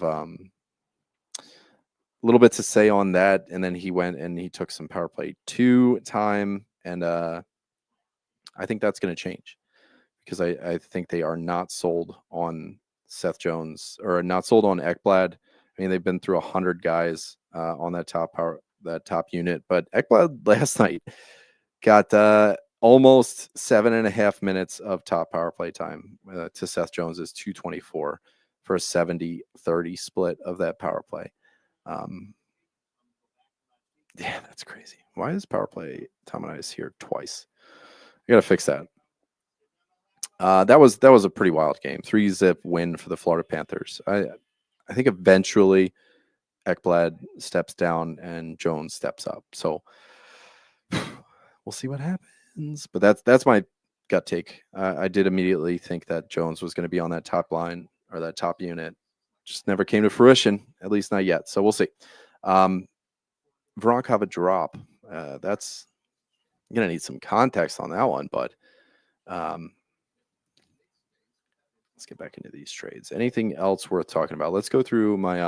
say on that, and then he went and he took some power play 2 time, and I think that's going to change because I think they are not sold on Seth Jones or not sold on Ekblad. I mean, they've been through 100 guys on that top unit, but Ekblad last night got almost 7.5 minutes of top power play time to Seth Jones's 224 for a 70-30 split of that power play. Yeah, that's crazy. Why is power play time on ice here twice? I gotta fix that. That was a pretty wild game. 3-0 win for the Florida Panthers. I think eventually Ekblad steps down and Jones steps up. So we'll see what happens. But that's my gut take. I did immediately think that Jones was going to be on that top line or that top unit. Just never came to fruition, at least not yet. So we'll see. Voronkov drop. That's going to need some context on that one, but let's get back into these trades. Anything else worth talking about? Let's go through my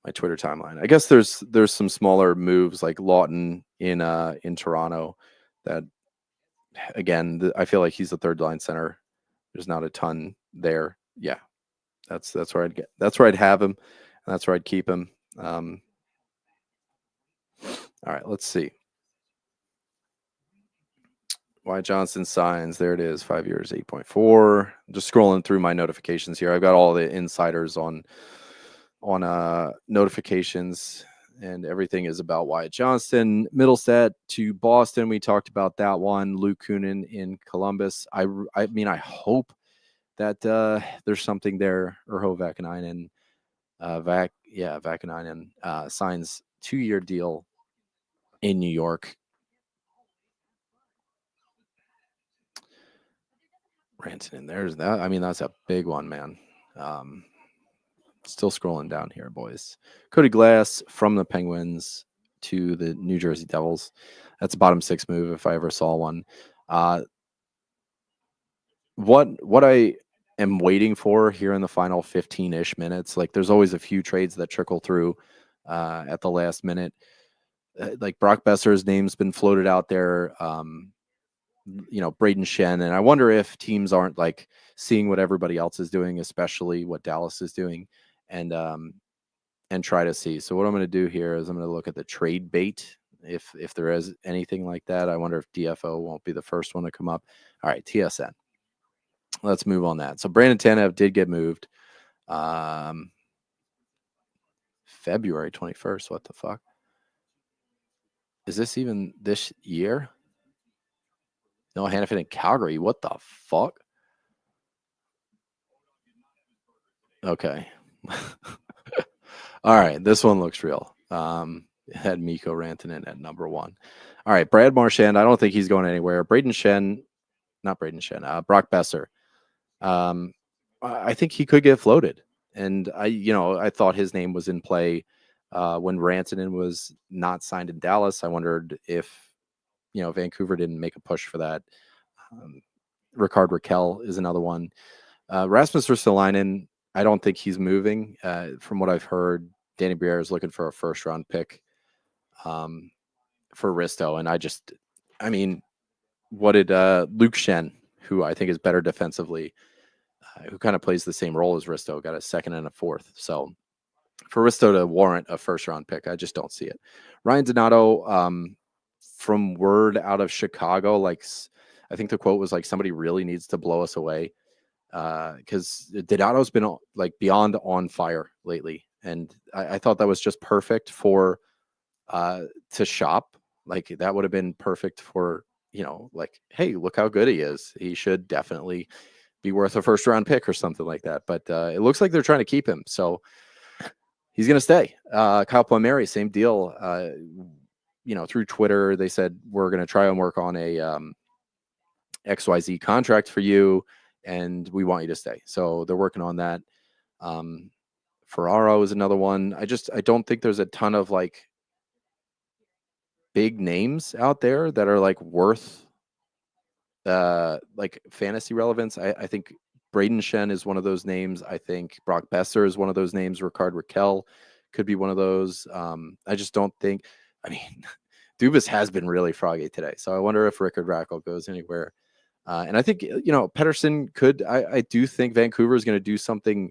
my Twitter timeline. I guess there's some smaller moves like Lawton in Toronto that, again, I feel like he's the third line center. There's not a ton there. Yeah, that's where I'd have him, and that's where I'd keep him. All right, let's see. Wyatt Johnston signs. There it is. 5 years, 8.4. Just scrolling through my notifications here. I've got all the insiders on notifications, and everything is about Wyatt Johnston. Middleset to Boston. We talked about that one. Luke Kunin in Columbus. I mean, I hope that there's something there. Urho Vakanainen, Vakanainen signs 2-year deal in New York. Rantanen, there's that. I mean, that's a big one, man. Still scrolling down here, boys. Cody Glass from the Penguins to the New Jersey Devils. That's a bottom 6 move if I ever saw one. What I am waiting for here in the final 15-ish minutes, like there's always a few trades that trickle through at the last minute. Like Brock Besser's name's been floated out there. Braden Shen, and I wonder if teams aren't like seeing what everybody else is doing, especially what Dallas is doing, and try to see. So what I'm going to do here is I'm going to look at the trade bait. If there is anything like that, I wonder if DFO won't be the first one to come up. All right, TSN. Let's move on that. So Brandon Tanev did get moved. February 21st. What the fuck? Is this even this year? No, Hannafin in Calgary. What the fuck? Okay. All right. This one looks real. Had Mikko Rantanen at number 1. All right. Brad Marchand. I don't think he's going anywhere. Brock Besser. I think he could get floated. And I thought his name was in play when Rantanen was not signed in Dallas. I wondered if, Vancouver didn't make a push for that. Ricard Raquel is another one. Rasmus Ristolainen, I don't think he's moving. From what I've heard, Danny Briere is looking for a first-round pick for Risto. And what did Luke Shen, who I think is better defensively, who kind of plays the same role as Risto, got a second and a fourth. So for Risto to warrant a first round pick. I just don't see it. Ryan Donato, from word out of Chicago, like I think the quote was like, somebody really needs to blow us away, because Donato's been like beyond on fire lately, and I thought that was just perfect for to shop. Like that would have been perfect for, like, hey, look how good he is. He should definitely be worth a first round pick or something like that. But it looks like they're trying to keep him, so he's going to stay. Kyle Palmieri, same deal. Through Twitter, they said we're going to try and work on a XYZ contract for you, and we want you to stay. So they're working on that. Ferraro is another one. I don't think there's a ton of like big names out there that are like worth like fantasy relevance. I think Braden Shen is one of those names. I think Brock Besser is one of those names. Ricard Raquel could be one of those. I just don't think, I mean, Dubas has been really froggy today. So I wonder if Rickard Raquel goes anywhere. And I think, Pettersson could, I do think Vancouver is going to do something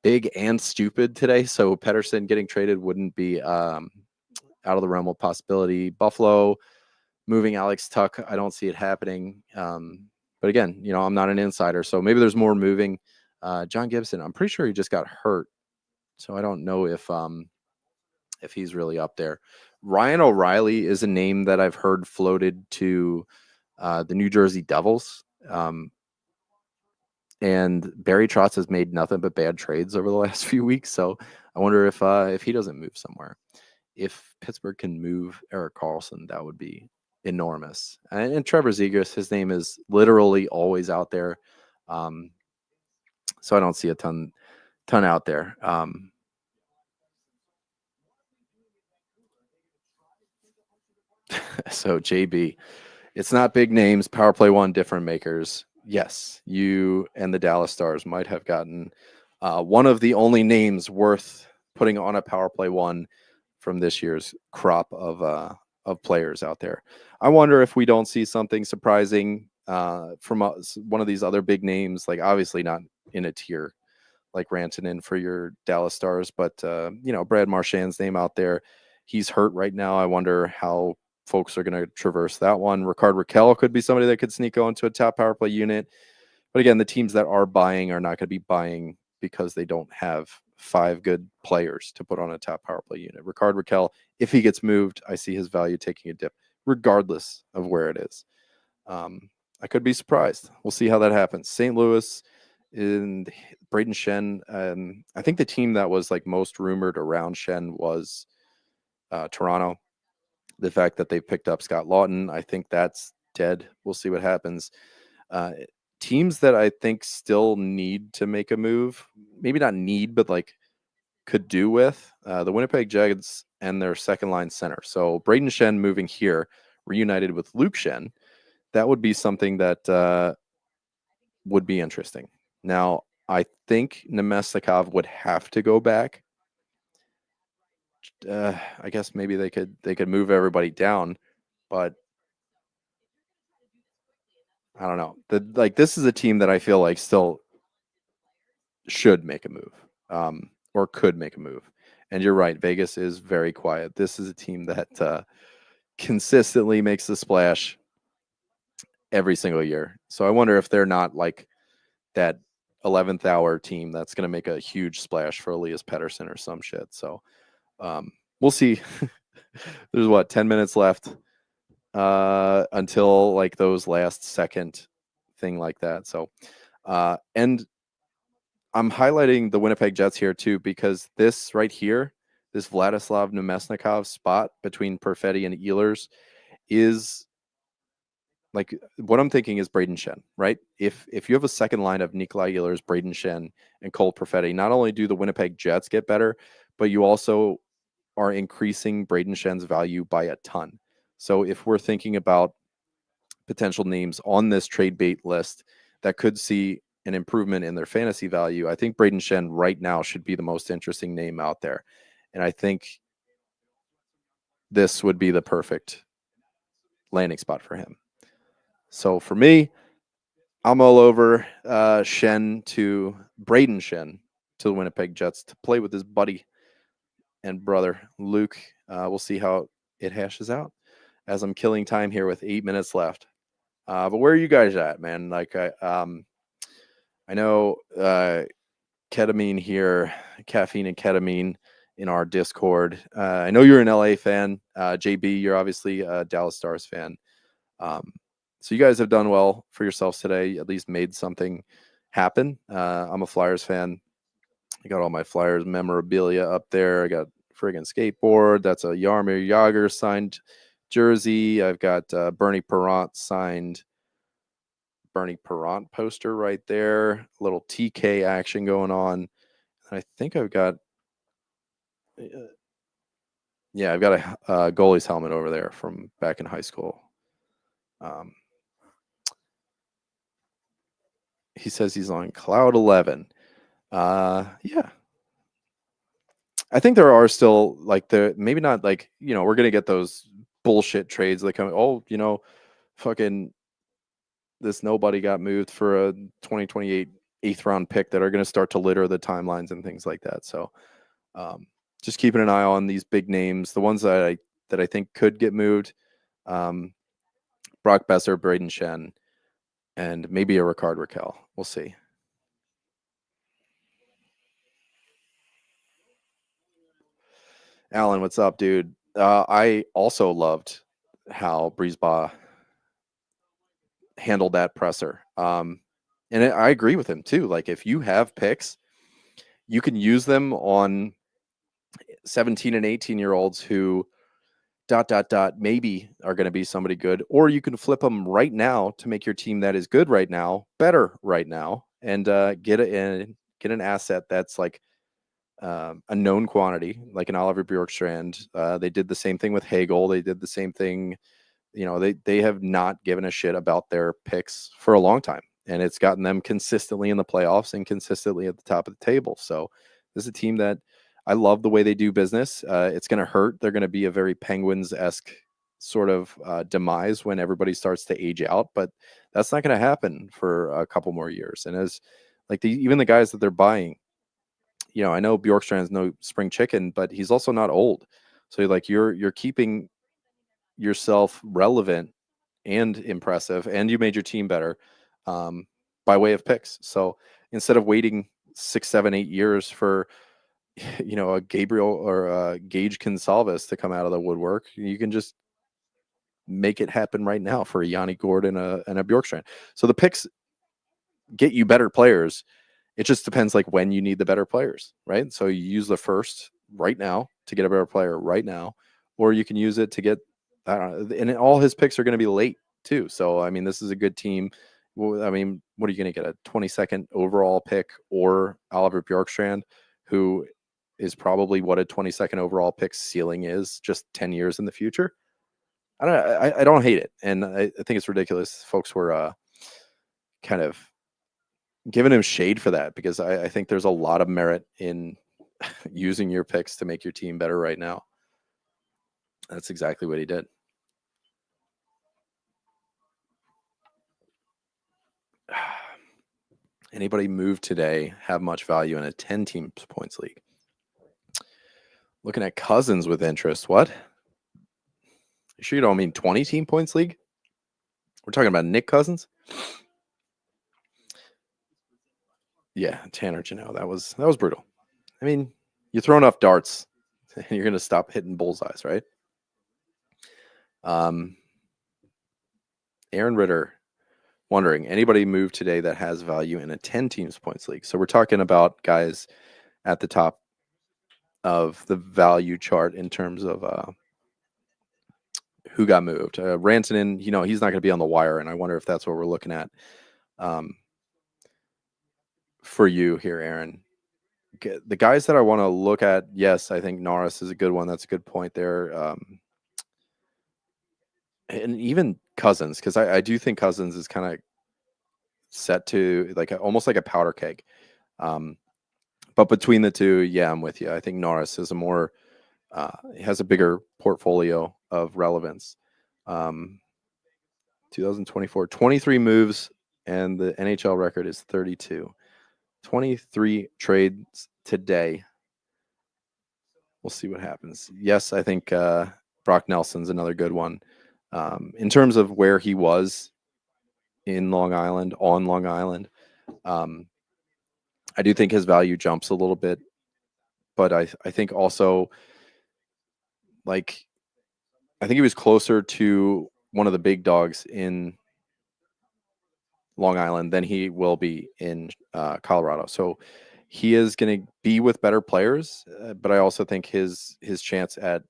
big and stupid today. So Pettersson getting traded wouldn't be out of the realm of possibility. Buffalo moving Alex Tuck, I don't see it happening. But again, I'm not an insider, so maybe there's more moving. John Gibson, I'm pretty sure he just got hurt, so I don't know if he's really up there. Ryan O'Reilly is a name that I've heard floated to the New Jersey Devils. And Barry Trotz has made nothing but bad trades over the last few weeks, so I wonder if he doesn't move somewhere. If Pittsburgh can move Erik Karlsson, that would be enormous. And Trevor Zegras, his name is literally always out there. So I don't see a ton out there. So JB, it's not big names, power play one, different makers. Yes, you and the Dallas Stars might have gotten one of the only names worth putting on a power play one from this year's crop of players out there. I wonder if we don't see something surprising from one of these other big names, like obviously not in a tier like Rantanen for your Dallas Stars, but Brad Marchand's name out there. He's hurt right now. I wonder how folks are going to traverse that one. Ricard Raquel could be somebody that could sneak onto a top power play unit. But again, the teams that are buying are not going to be buying because they don't have 5 good players to put on a top power play unit. Ricard Raquel, if he gets moved, I see his value taking a dip, regardless of where it is. I could be surprised. We'll see how that happens. St. Louis and Braden Shen. I think the team that was like most rumored around Shen was Toronto. The fact that they picked up Scott Lawton, I think that's dead. We'll see what happens. Teams that I think still need to make a move, maybe not need, but like could do with the Winnipeg Jets and their second line center. So Braden Shen moving here, reunited with Luke Shen, that would be something that would be interesting. Now, I think Nemesnikov would have to go back. I guess maybe they could move everybody down, but I don't know. This is a team that I feel like still should make a move, or could make a move. And you're right, Vegas is very quiet. This is a team that consistently makes the splash every single year. So I wonder if they're not like that 11th hour team that's going to make a huge splash for Elias Pettersson or some shit. So we'll see. There's 10 minutes left until like those last second thing like that. So and I'm highlighting the Winnipeg Jets here too, because this right here, this Vladislav Nemesnikov spot between Perfetti and Ehlers is like what I'm thinking is Braden Shen, right? If you have a second line of Nikolai Ehlers, Braden Shen, and Cole Perfetti, not only do the Winnipeg Jets get better, but you also are increasing Braden Shen's value by a ton. So if we're thinking about potential names on this trade bait list that could see an improvement in their fantasy value, I think Braden Shen right now should be the most interesting name out there. And I think this would be the perfect landing spot for him. So for me, I'm all over Braden Shen to the Winnipeg Jets to play with his buddy and brother, Luke. We'll see how it hashes out as I'm killing time here with 8 minutes left. But where are you guys at, man? Like, I know ketamine here, caffeine and ketamine in our Discord. I know you're an LA fan. JB, you're obviously a Dallas Stars fan. So you guys have done well for yourselves today, at least made something happen. I'm a Flyers fan. I got all my Flyers memorabilia up there. I got friggin' skateboard. That's a Jaromir Jagr signed jersey. I've got Bernie Parent signed Bernie Parent poster right there. A little TK action going on. And I think I've got, I've got a goalie's helmet over there from back in high school. He says he's on cloud 11. Yeah. I think there are still maybe not we're going to get those bullshit trades that come, fucking this nobody got moved for a 2028 eighth round pick that are going to start to litter the timelines and things like that. So just keeping an eye on these big names, the ones that I think could get moved. Brock Besser, Braden Shen, and maybe a Ricard Raquel. We'll see. Alan, what's up, dude? I also loved how Brisebois handled that presser. And I agree with him too. Like, if you have picks, you can use them on 17 and 18-year-olds who ... maybe are going to be somebody good, or you can flip them right now to make your team that is good right now better right now, and get an asset that's like a known quantity, like an Oliver Bjorkstrand. They did the same thing with Hagel. They did the same thing. They have not given a shit about their picks for a long time, and it's gotten them consistently in the playoffs and consistently at the top of the table. So this is a team that I love the way they do business. It's going to hurt. They're going to be a very Penguins-esque sort of demise when everybody starts to age out, but that's not going to happen for a couple more years. And as even the guys that they're buying, I know Bjorkstrand's no spring chicken, but he's also not old. So you're keeping yourself relevant and impressive, and you made your team better by way of picks. So instead of waiting 6, 7, 8 years for a Gabriel or a Gage Consalvis to come out of the woodwork, you can just make it happen right now for a Yanni Gordon and a Bjorkstrand. So the picks get you better players. It just depends when you need the better players, right? So you use the first right now to get a better player right now, or you can use it to get, I don't know, and all his picks are going to be late too. So, I mean, this is a good team. Well, I mean, what are you going to get, a 22nd overall pick or Oliver Bjorkstrand, who is probably what a 22nd overall pick ceiling is just 10 years in the future? I don't hate it. And I think it's ridiculous. Folks were kind of giving him shade for that, because I think there's a lot of merit in using your picks to make your team better right now. That's exactly what he did. Anybody move today have much value in a 10-team points league? Looking at Cousins with interest. What? You sure you don't mean 20-team points league? We're talking about Nick Cousins? Yeah, Tanner Janelle. That was brutal. I mean, you throw enough darts and you're going to stop hitting bullseyes, right? Aaron Ritter wondering, anybody move today that has value in a 10 teams points league? So we're talking about guys at the top of the value chart in terms of who got moved. Rantanen, he's not going to be on the wire, and I wonder if that's what we're looking at for you here, Aaron. The guys that I want to look at, yes, I think Norris is a good one. That's a good point there. And even Cousins, because I do think Cousins is kind of set to almost like a powder keg. But between the two, yeah, I'm with you. I think Norris is has a bigger portfolio of relevance. 2024, 23 moves, and the NHL record is 32. 23 trades today. We'll see what happens. Yes, I think Brock Nelson's another good one. In terms of where he was in Long Island, on Long Island, I do think his value jumps a little bit, but I think also, like, I think he was closer to one of the big dogs in Long Island than he will be in Colorado. So he is going to be with better players, but I also think his chance at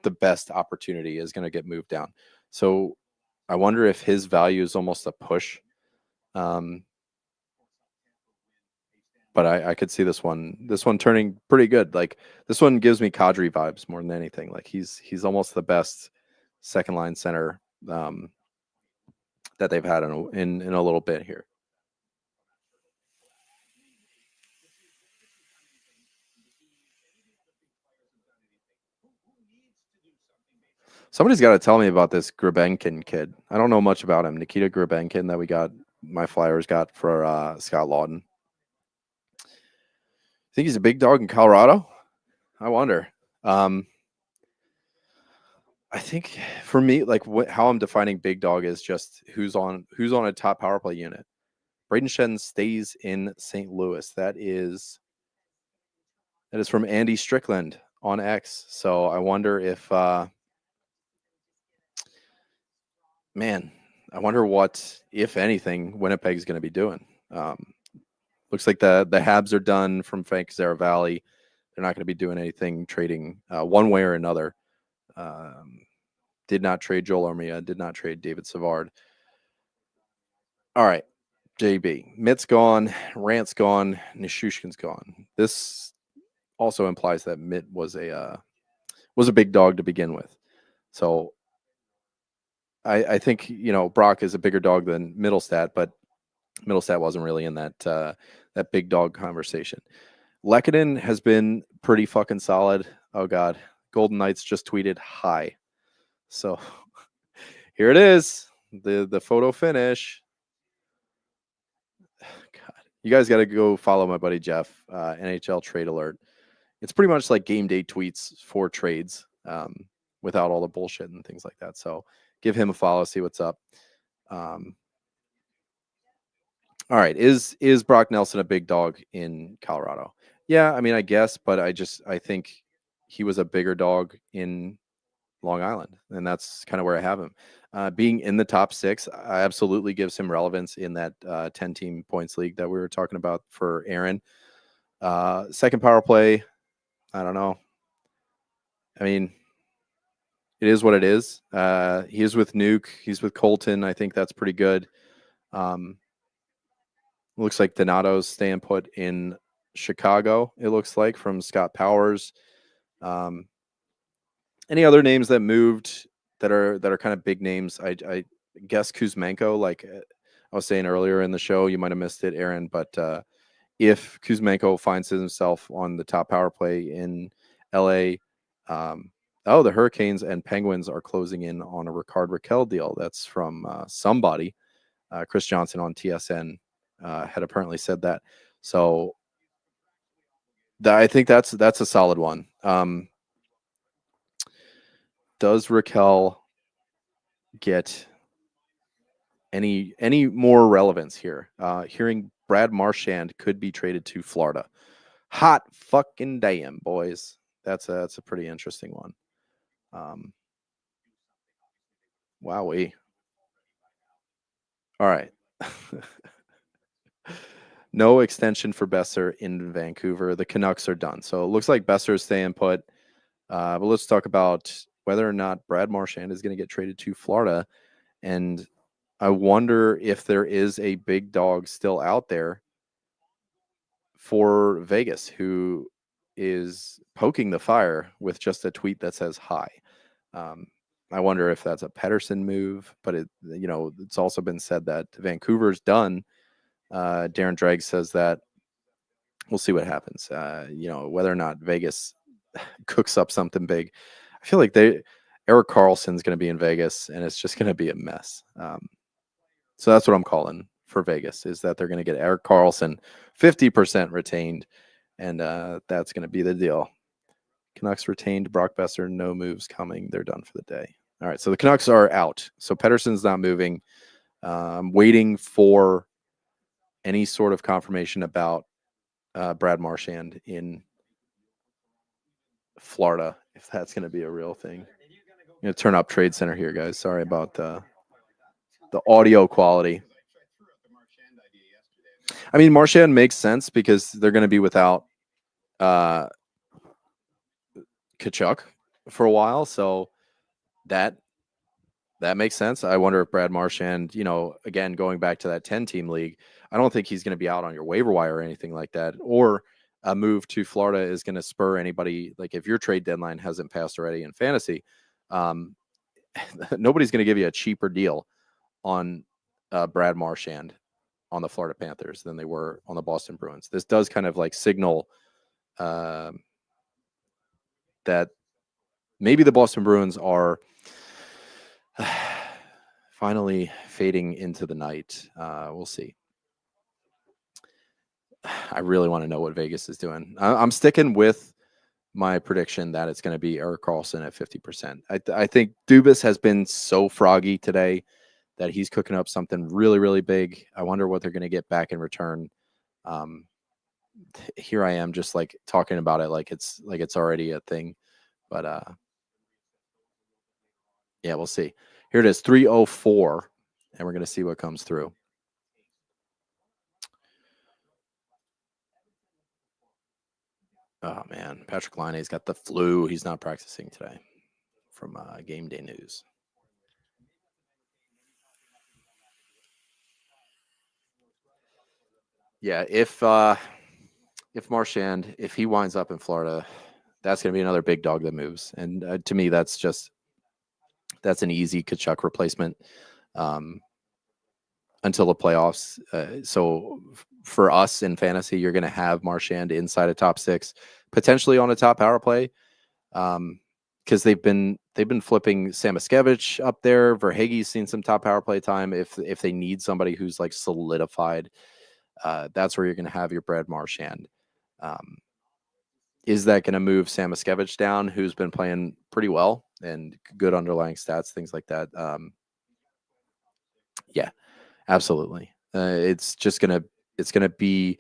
the best opportunity is going to get moved down. So I wonder if his value is almost a push. But I could see this one turning pretty good. Like, this one gives me Kadri vibes more than anything. Like, he's almost the best second line center that they've had in a little bit here. Somebody's got to tell me about this Grebenkin kid. I don't know much about him. Nikita Grebenkin that we got, my Flyers got for Scott Lawton. Think he's a big dog in Colorado? I wonder. I think for me, like, how I'm defining big dog is just who's on a top power play unit. Braden Shen stays in St. Louis. That is from Andy Strickland on X. So I wonder if, man, I wonder what, if anything, Winnipeg's going to be doing. Looks like the Habs are done from Frank Zaravalli. They're not going to be doing anything trading one way or another. Did not trade Joel Armia. Did not trade David Savard. All right, JB. Mitt's gone. Rant's gone. Nishushkin's gone. This also implies that Mitt was a big dog to begin with. So I think, Brock is a bigger dog than Middlestat, but Middlestat wasn't really in that big dog conversation. Lehkonen has been pretty fucking solid. Oh God, Golden Knights just tweeted hi. So here it is, the photo finish. God, you guys got to go follow my buddy Jeff, NHL Trade Alert. It's pretty much like game day tweets for trades, without all the bullshit and things like that. So give him a follow, see what's up. All right, is Brock Nelson a big dog in Colorado? Yeah, I mean, I guess, but I think he was a bigger dog in Long Island, and that's kind of where I have him. Being in the top 6 absolutely gives him relevance in that 10-team points league that we were talking about for Aaron. Second power play, I don't know. I mean, it is what it is. He is with Nuke. He's with Colton. I think that's pretty good. Looks like Donato's staying put in Chicago, it looks like, from Scott Powers. Any other names that moved that are kind of big names? I guess Kuzmenko, like I was saying earlier in the show, you might have missed it, Aaron, but if Kuzmenko finds himself on the top power play in LA, the Hurricanes and Penguins are closing in on a Ricard Raquel deal. That's from somebody. Chris Johnson on TSN had apparently said that. So I think that's a solid one. Does Raquel get any more relevance here? Hearing Brad Marchand could be traded to Florida. Hot fucking damn, boys. That's a pretty interesting one. Wowee. All right. No extension for Besser in Vancouver. The Canucks are done. So it looks like Besser is staying put. But let's talk about whether or not Brad Marchand is going to get traded to Florida. And I wonder if there is a big dog still out there for Vegas who is poking the fire with just a tweet that says hi. I wonder if that's a Pettersson move, but it's also been said that Vancouver's done. Darren Drake says that. We'll see what happens. Whether or not Vegas cooks up something big. I feel like Erik Karlsson's going to be in Vegas, and it's just going to be a mess. So that's what I'm calling for Vegas, is that they're going to get Erik Karlsson 50% retained, And that's going to be the deal. Canucks retained Brock Besser, no moves coming. They're done for the day. All right, so the Canucks are out. So Pettersson's not moving. I'm waiting for any sort of confirmation about Brad Marchand in Florida, if that's going to be a real thing. I'm going to turn up Trade Center here, guys. Sorry about the audio quality. I mean, Marchand makes sense because they're going to be without Kachuk for a while, so that makes sense. I wonder if Brad Marchand, again, going back to that 10-team league, I don't think he's going to be out on your waiver wire or anything like that, or a move to Florida is going to spur anybody. Like if your trade deadline hasn't passed already in fantasy, nobody's going to give you a cheaper deal on Brad Marchand on the Florida Panthers than they were on the Boston Bruins. This does kind of like signal that maybe the Boston Bruins are finally fading into the night. We'll see. I really want to know what Vegas is doing. I'm sticking with my prediction that it's going to be Erik Karlsson at 50%. I think Dubas has been so froggy today that he's cooking up something really, really big. I wonder what they're going to get back in return. Here I am just like talking about it like it's already a thing. But yeah, we'll see. Here it is, 304, and we're going to see what comes through. Oh, man. Patrick Laine's got the flu. He's not practicing today from Game Day News. Yeah, if Marchand, if he winds up in Florida, that's going to be another big dog that moves. And to me, that's an easy Kachuk replacement until the playoffs. So for us in fantasy, you're going to have Marchand inside a top 6, potentially on a top power play, because they've been flipping Samoskevich up there. Verhaeghe's seen some top power play time. If they need somebody who's like solidified, that's where you're going to have your Brad Marchand. Is that going to move Samoskevich down, who's been playing pretty well and good underlying stats, things like that? Yeah, absolutely. It's going to be,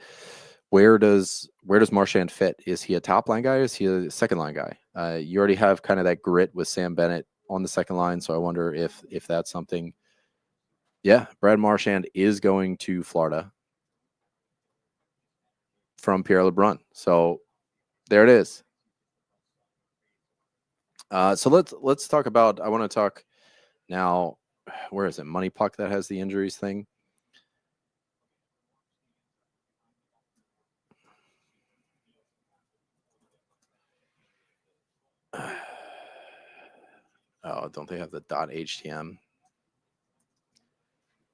where does Marchand fit? Is he a top line guy or is he a second line guy? You already have kind of that grit with Sam Bennett on the second line, so I wonder if that's something. Yeah, Brad Marchand is going to Florida from Pierre LeBrun. So there it is. So let's talk about. I want to talk now. Where is it? Money Puck that has the injuries thing. Oh, don't they have the .htm?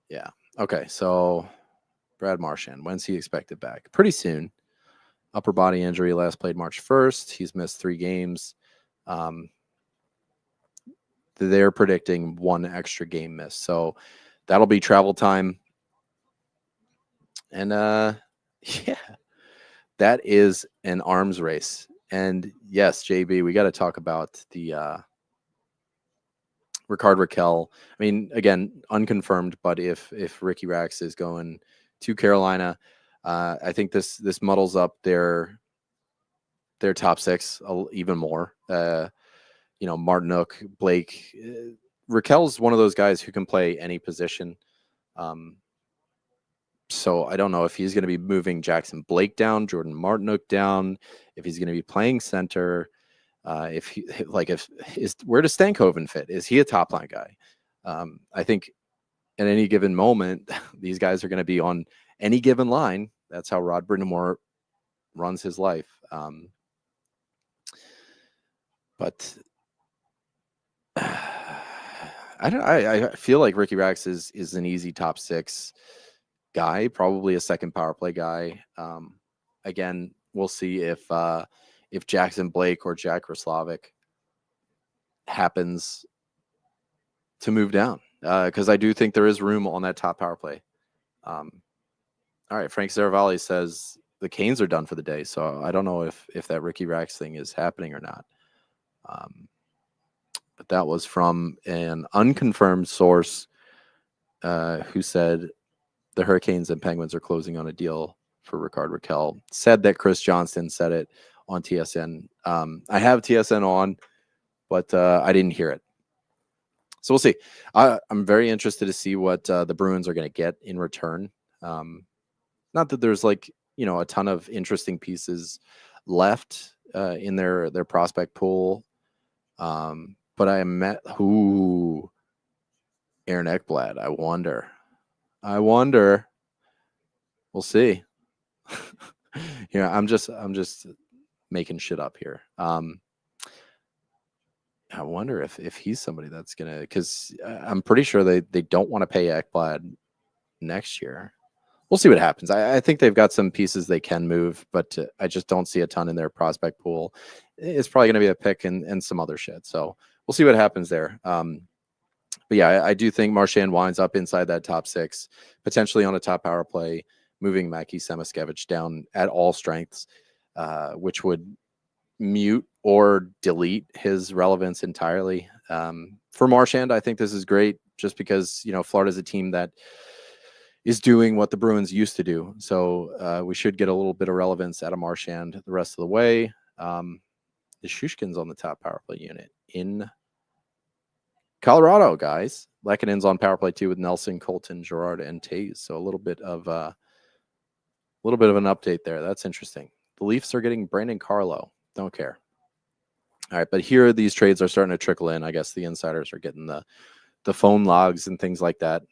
Yeah. Okay. So Brad Marchand, when's he expected back? Pretty soon. Upper body injury, last played March 1st. He's missed 3 games. They're predicting 1 extra game miss. So that'll be travel time. And yeah, that is an arms race. And yes, JB, we got to talk about the Rickard Rakell. I mean, again, unconfirmed, but if Ricky Rax is going to Carolina, I think this muddles up their top 6 even more. Martinook, Blake, Rakell's one of those guys who can play any position. So I don't know if he's going to be moving Jackson Blake down, Jordan Martinook down, if he's going to be playing center. Where does Stankoven fit? Is he a top line guy? I think at any given moment, these guys are going to be on any given line. That's how Rod Brind'Amour runs his life. But I feel like Ricky Rax is an easy top 6 guy, probably a second power play guy. Again, we'll see if Jackson Blake or Jack Roslovic happens to move down, because I do think there is room on that top power play. All right, Frank Zaravalli says the Canes are done for the day. So I don't know if that Ricky Rax thing is happening or not. But that was from an unconfirmed source who said the Hurricanes and Penguins are closing on a deal for Rickard Rakell. Said that Chris Johnston said it on TSN. I have TSN on, but I didn't hear it. So we'll see. I'm very interested to see what the Bruins are going to get in return. Not that there's like, a ton of interesting pieces left in their prospect pool. But I met Aaron Ekblad. I wonder. We'll see. I'm just making shit up here. I wonder if he's somebody that's gonna, because I'm pretty sure they don't want to pay Ekblad next year. We'll see what happens. I think they've got some pieces they can move, but I just don't see a ton in their prospect pool. It's probably going to be a pick and some other shit. So we'll see what happens there. But yeah, I do think Marchand winds up inside that top six, potentially on a top power play, moving Mackie Semaskevich down at all strengths, which would mute or delete his relevance entirely. For Marchand, I think this is great just because, Florida's a team that is doing what the Bruins used to do. So we should get a little bit of relevance out of Marchand the rest of the way. The Shushkin's on the top power play unit in Colorado, guys. Lekkonen's on power play 2 with Nelson, Colton, Girard, and Taze. So a little bit of an update there. That's interesting. The Leafs are getting Brandon Carlo. Don't care. All right, but here these trades are starting to trickle in. I guess the insiders are getting the phone logs and things like that.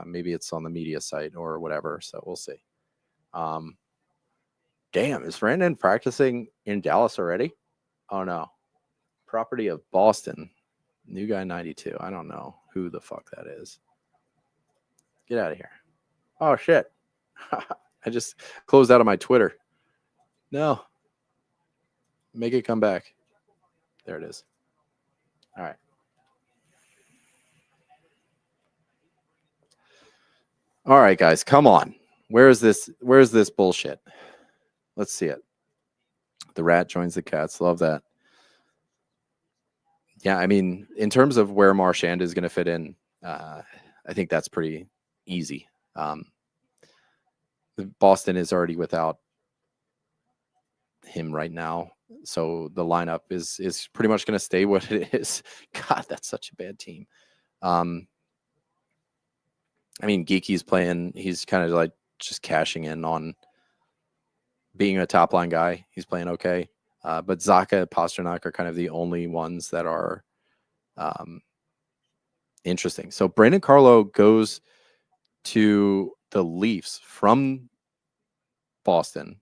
Maybe it's on the media site or whatever. So we'll see. Damn, is Brandon practicing in Dallas already? Oh no. Property of Boston. New guy 92. I don't know who the fuck that is. Get out of here. Oh shit. I just closed out of my Twitter. No. Make it come back. There it is. All right. All right, guys, come on. Where's this bullshit? Let's see it. The rat joins the cats. Love that. Yeah, I mean, in terms of where Marchand is going to fit in, I think that's pretty easy. Boston is already without him right now, so the lineup is pretty much going to stay what it is. God, that's such a bad team. I mean, Geeky's playing. He's kind of like just cashing in on being a top line guy. He's playing okay. But Zacha and Pasternak are kind of the only ones that are interesting. So Brandon Carlo goes to the Leafs from Boston.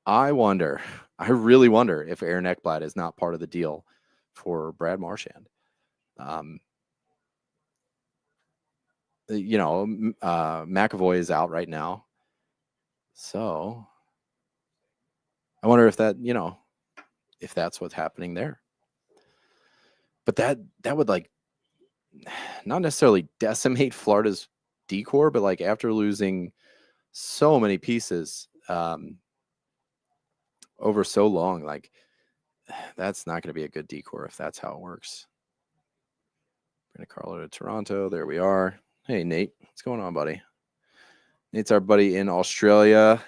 I really wonder if Aaron Ekblad is not part of the deal for Brad Marchand. McAvoy is out right now. So I wonder if that, if that's what's happening there. But that would like not necessarily decimate Florida's decor, but like after losing so many pieces over so long, like that's not going to be a good decor if that's how it works. Brandon Carlo to Toronto. There we are. Hey, Nate. What's going on, buddy? Nate's our buddy in Australia.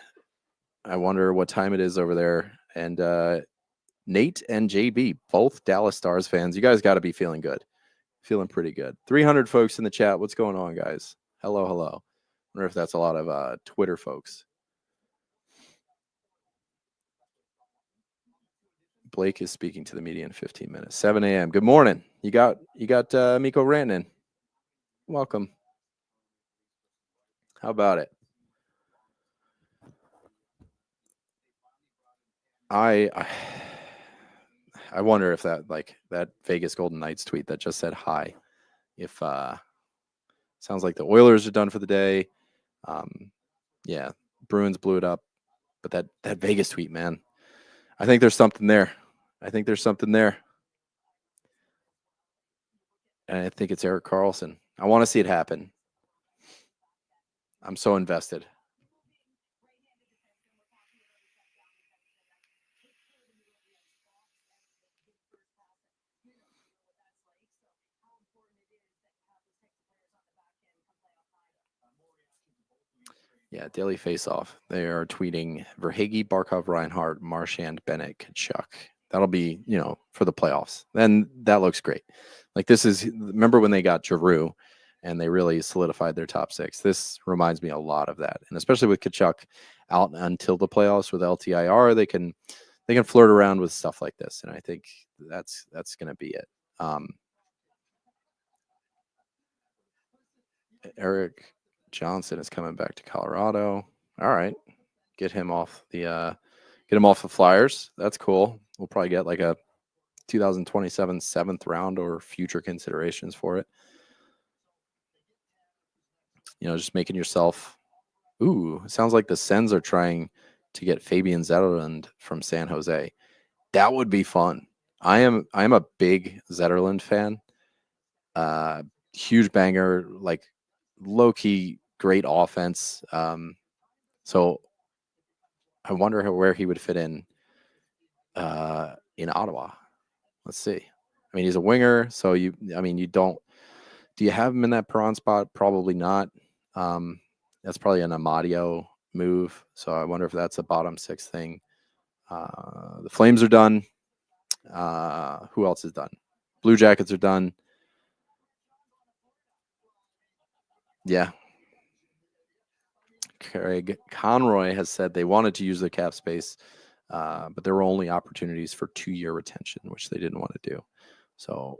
I wonder what time it is over there. And Nate and JB, both Dallas Stars fans. You guys got to be feeling good. Feeling pretty good. 300 folks in the chat. What's going on, guys? Hello, hello. Wonder if that's a lot of Twitter folks. Blake is speaking to the media in 15 minutes. 7 a.m. Good morning. You got Miko ranting. Welcome. How about it? I wonder if that Vegas Golden Knights tweet that just said hi, if sounds like the Oilers are done for the day. Yeah, Bruins blew it up, but that Vegas tweet, man, I think there's something there. And I think it's Erik Karlsson. I want to see it happen. I'm so invested. Yeah, Daily Face-Off. They are tweeting Verhage, Barkov, Reinhardt, Marchand, Bennett, Kachuk. That'll be, for the playoffs. And that looks great. Like this is, remember when they got Giroux and they really solidified their top six. This reminds me a lot of that. And especially with Kachuk out until the playoffs with LTIR, they can flirt around with stuff like this. And I think that's going to be it. Eric Johnson is coming back to Colorado. All right. Get him off the Flyers. That's cool. We'll probably get like a 2027 7th round or future considerations for it. Just making yourself. Ooh, it sounds like the Sens are trying to get Fabian Zetterlund from San Jose. That would be fun. I am a big Zetterlund fan. Huge banger, like low key, great offense. So I wonder where he would fit in Ottawa. Let's see. I mean, he's a winger, so you don't. Do you have him in that Perron spot? Probably not. That's probably an Amadio move. So I wonder if that's a bottom six thing. The Flames are done. Who else is done? Blue Jackets are done. Yeah. Craig Conroy has said they wanted to use the cap space, but there were only opportunities for 2-year retention, which they didn't want to do. So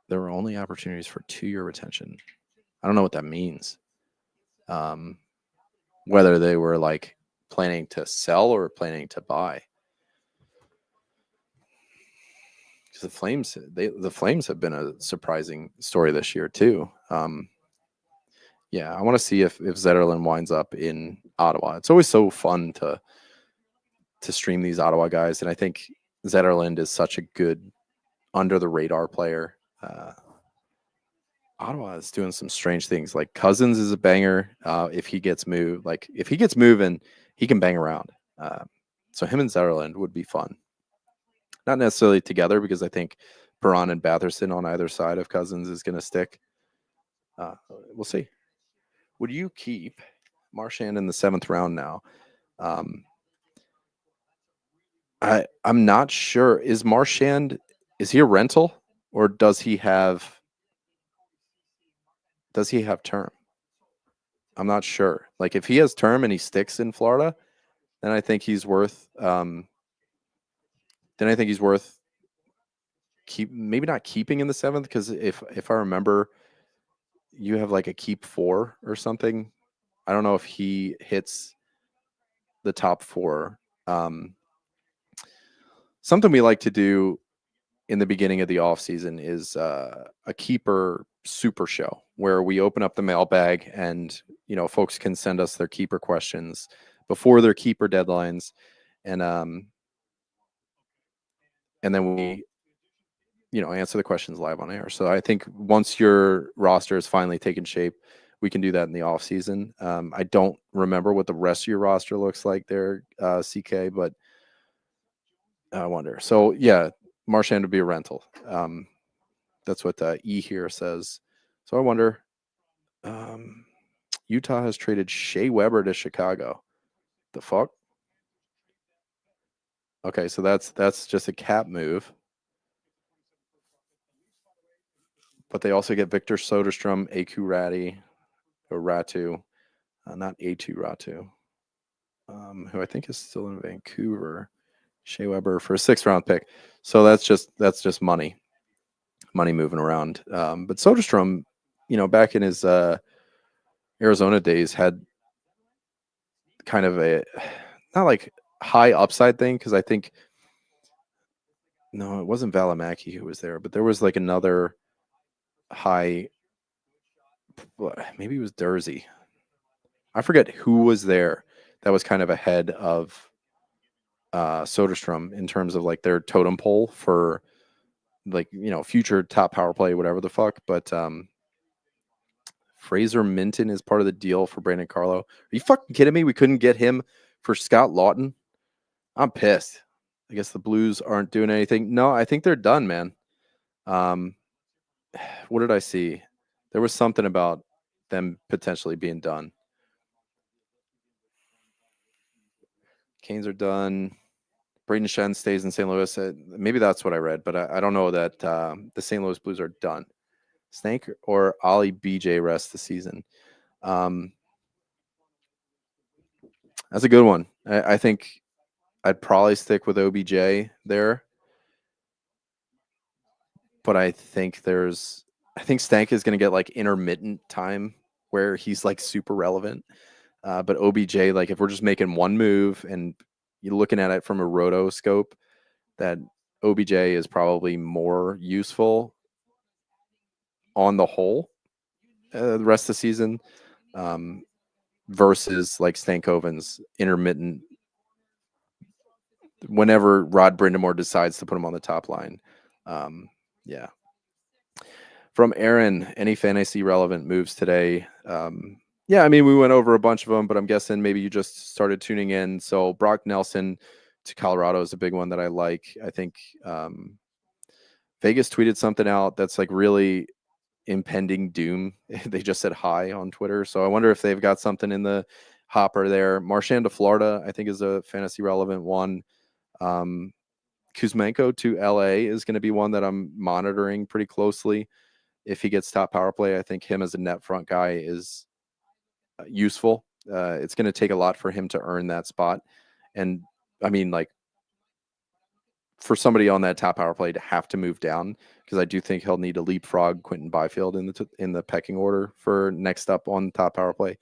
there were only opportunities for 2-year retention. I don't know what that means. Whether they were like planning to sell or planning to buy. Because the Flames have been a surprising story this year too. Yeah, I want to see if Zetterlund winds up in Ottawa. It's always so fun to stream these Ottawa guys, and I think Zetterlund is such a good under the radar player. Ottawa is doing some strange things. Like Cousins is a banger. If he gets moved, he can bang around. So him and Zetterlund would be fun. Not necessarily together because I think Perron and Batherson on either side of Cousins is going to stick. We'll see. Would you keep Marchand in the 7th round now? I'm not sure. Is Marchand, is he a rental or does he have term? I'm not sure. Like if he has term and he sticks in Florida, then I think he's worth maybe not keeping in the 7th, because if I remember, you have like a keep 4 or something. I don't know if he hits the top 4. Something we like to do in the beginning of the off season is a keeper super show where we open up the mailbag and folks can send us their keeper questions before their keeper deadlines, and then we answer the questions live on air. So I think once your roster is finally taken shape, we can do that in the off season. I don't remember what the rest of your roster looks like there, CK, but I wonder. So yeah, Marchand would be a rental. That's what E here says. So I wonder. Utah has traded Shea Weber to Chicago. The fuck? Okay, so that's just a cap move. But they also get Victor Soderstrom, Aku Ratu, not A2 Ratu, who I think is still in Vancouver. Shea Weber for a 6th round pick. So that's just money moving around. But Soderstrom, back in his Arizona days, had kind of a not like high upside thing, because I think no, it wasn't Valimaki who was there, but there was like another high. Maybe it was Dursey. I forget who was there that was kind of ahead of Soderstrom in terms of like their totem pole for like future top power play, whatever the fuck. But Fraser Minton is part of the deal for Brandon Carlo. Are you fucking kidding me? We couldn't get him for Scott Lawton. I'm pissed. I guess the Blues aren't doing anything. No, I think they're done, man. What did I see? There was something about them potentially being done. Canes are done. Braden Shen stays in St. Louis. Maybe that's what I read, but I don't know that the St. Louis Blues are done. Snake or Ollie BJ rest the season. That's a good one. I think I'd probably stick with OBJ there. But I think Stank is going to get like intermittent time where he's like super relevant. But OBJ, like if we're just making one move and you're looking at it from a rotoscope, that OBJ is probably more useful on the whole the rest of the season versus like Stankoven's intermittent whenever Rod Brindamore decides to put him on the top line. Yeah. From Aaron, any fantasy relevant moves today? Yeah, I mean, we went over a bunch of them, but I'm guessing maybe you just started tuning in. So Brock Nelson to Colorado is a big one that I like. I think Vegas tweeted something out that's like really impending doom. They just said hi on Twitter. So I wonder if they've got something in the hopper there. Marchand to Florida, I think, is a fantasy relevant one. Kuzmenko to LA is going to be one that I'm monitoring pretty closely. If he gets top power play, I think him as a net front guy is useful. It's going to take a lot for him to earn that spot. And I mean, like, for somebody on that top power play to have to move down, because I do think he'll need to leapfrog Quentin Byfield in the pecking order for next up on top power play.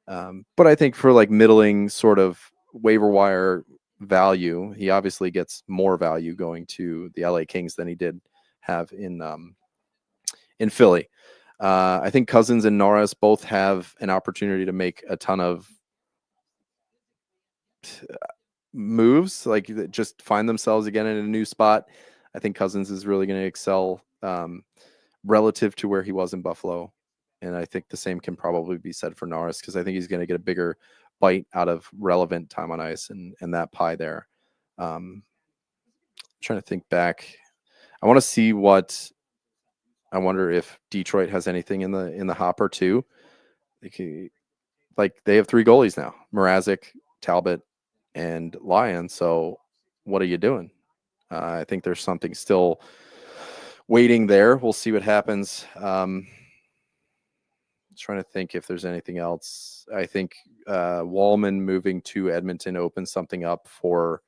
But I think for like middling sort of waiver wire value, he obviously gets more value going to the LA Kings than he did have in Philly. I think Cousins and Norris both have an opportunity to make a ton of moves, like just find themselves again in a new spot. I think Cousins is really going to excel relative to where he was in Buffalo. And I think the same can probably be said for Norris, because I think he's going to get a bigger bite out of relevant time on ice and that pie there. Trying to think back. I want to see what. I wonder if Detroit has anything in the hopper too. Like they have 3 goalies now: Mrazek, Talbot, and Lyon. So what are you doing? I think there's something still waiting there. We'll see what happens. Trying to think if there's anything else. I think Wallman moving to Edmonton opens something up for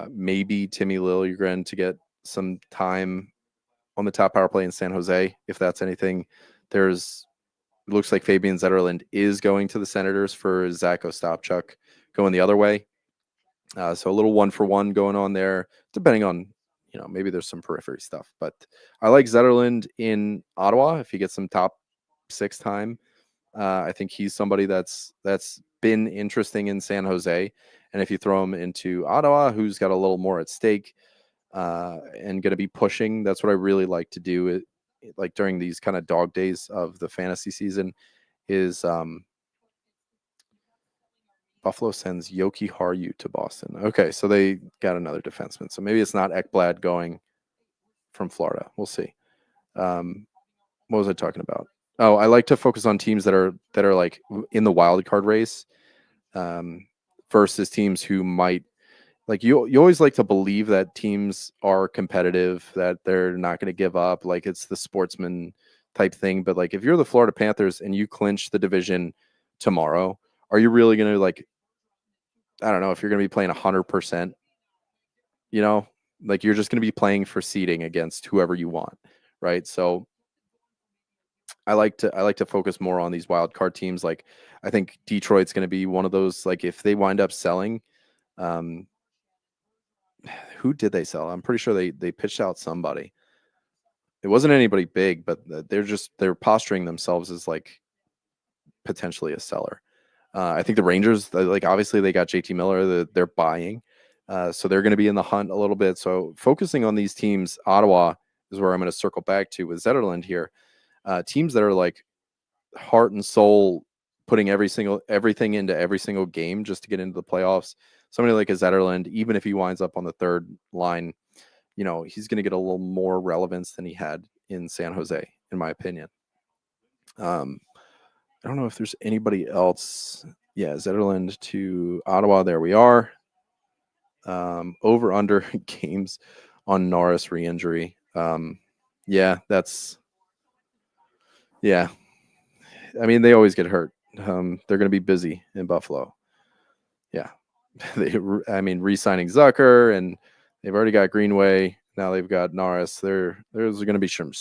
maybe Timmy Liljegren to get some time on the top power play in San Jose, if that's anything. It looks like Fabian Zetterlund is going to the Senators for Zach Ostapchuk going the other way. So a little 1-for-1 going on there, depending on, maybe there's some periphery stuff. But I like Zetterlund in Ottawa if he gets some top 6 time. I think he's somebody that's been interesting in San Jose. And if you throw him into Ottawa, who's got a little more at stake and going to be pushing, that's what I really like to do. Like during these kind of dog days of the fantasy season is Buffalo sends Yoki Haru to Boston. Okay, so they got another defenseman. So maybe it's not Ekblad going from Florida. We'll see. What was I talking about? Oh, I like to focus on teams that are like in the wild card race versus teams who might, like, you always like to believe that teams are competitive, that they're not going to give up. Like it's the sportsman type thing. But like if you're the Florida Panthers and you clinch the division tomorrow, are you really going to, like, I don't know if you're going to be playing 100%, like you're just going to be playing for seeding against whoever you want. Right. So I like to focus more on these wild card teams. Like I think Detroit's going to be one of those, like if they wind up selling, who did they sell? I'm pretty sure they pitched out somebody. It wasn't anybody big, but they're posturing themselves as like potentially a seller. I think the Rangers, like obviously they got JT Miller, they're buying. So they're going to be in the hunt a little bit. So focusing on these teams, Ottawa is where I'm going to circle back to with Zetterlund here. Teams that are like heart and soul putting everything into every single game just to get into the playoffs. Somebody like a Zetterlund, even if he winds up on the third line, he's going to get a little more relevance than he had in San Jose, in my opinion. I don't know if there's anybody else Yeah, Zetterland to Ottawa. There we are. Over under games on Norris re-injury. Yeah, that's yeah. I mean, they always get hurt. They're going to be busy in Buffalo. Yeah, I mean, re-signing Zucker, and they've already got Greenway. Now they've got Norris. There's going to be some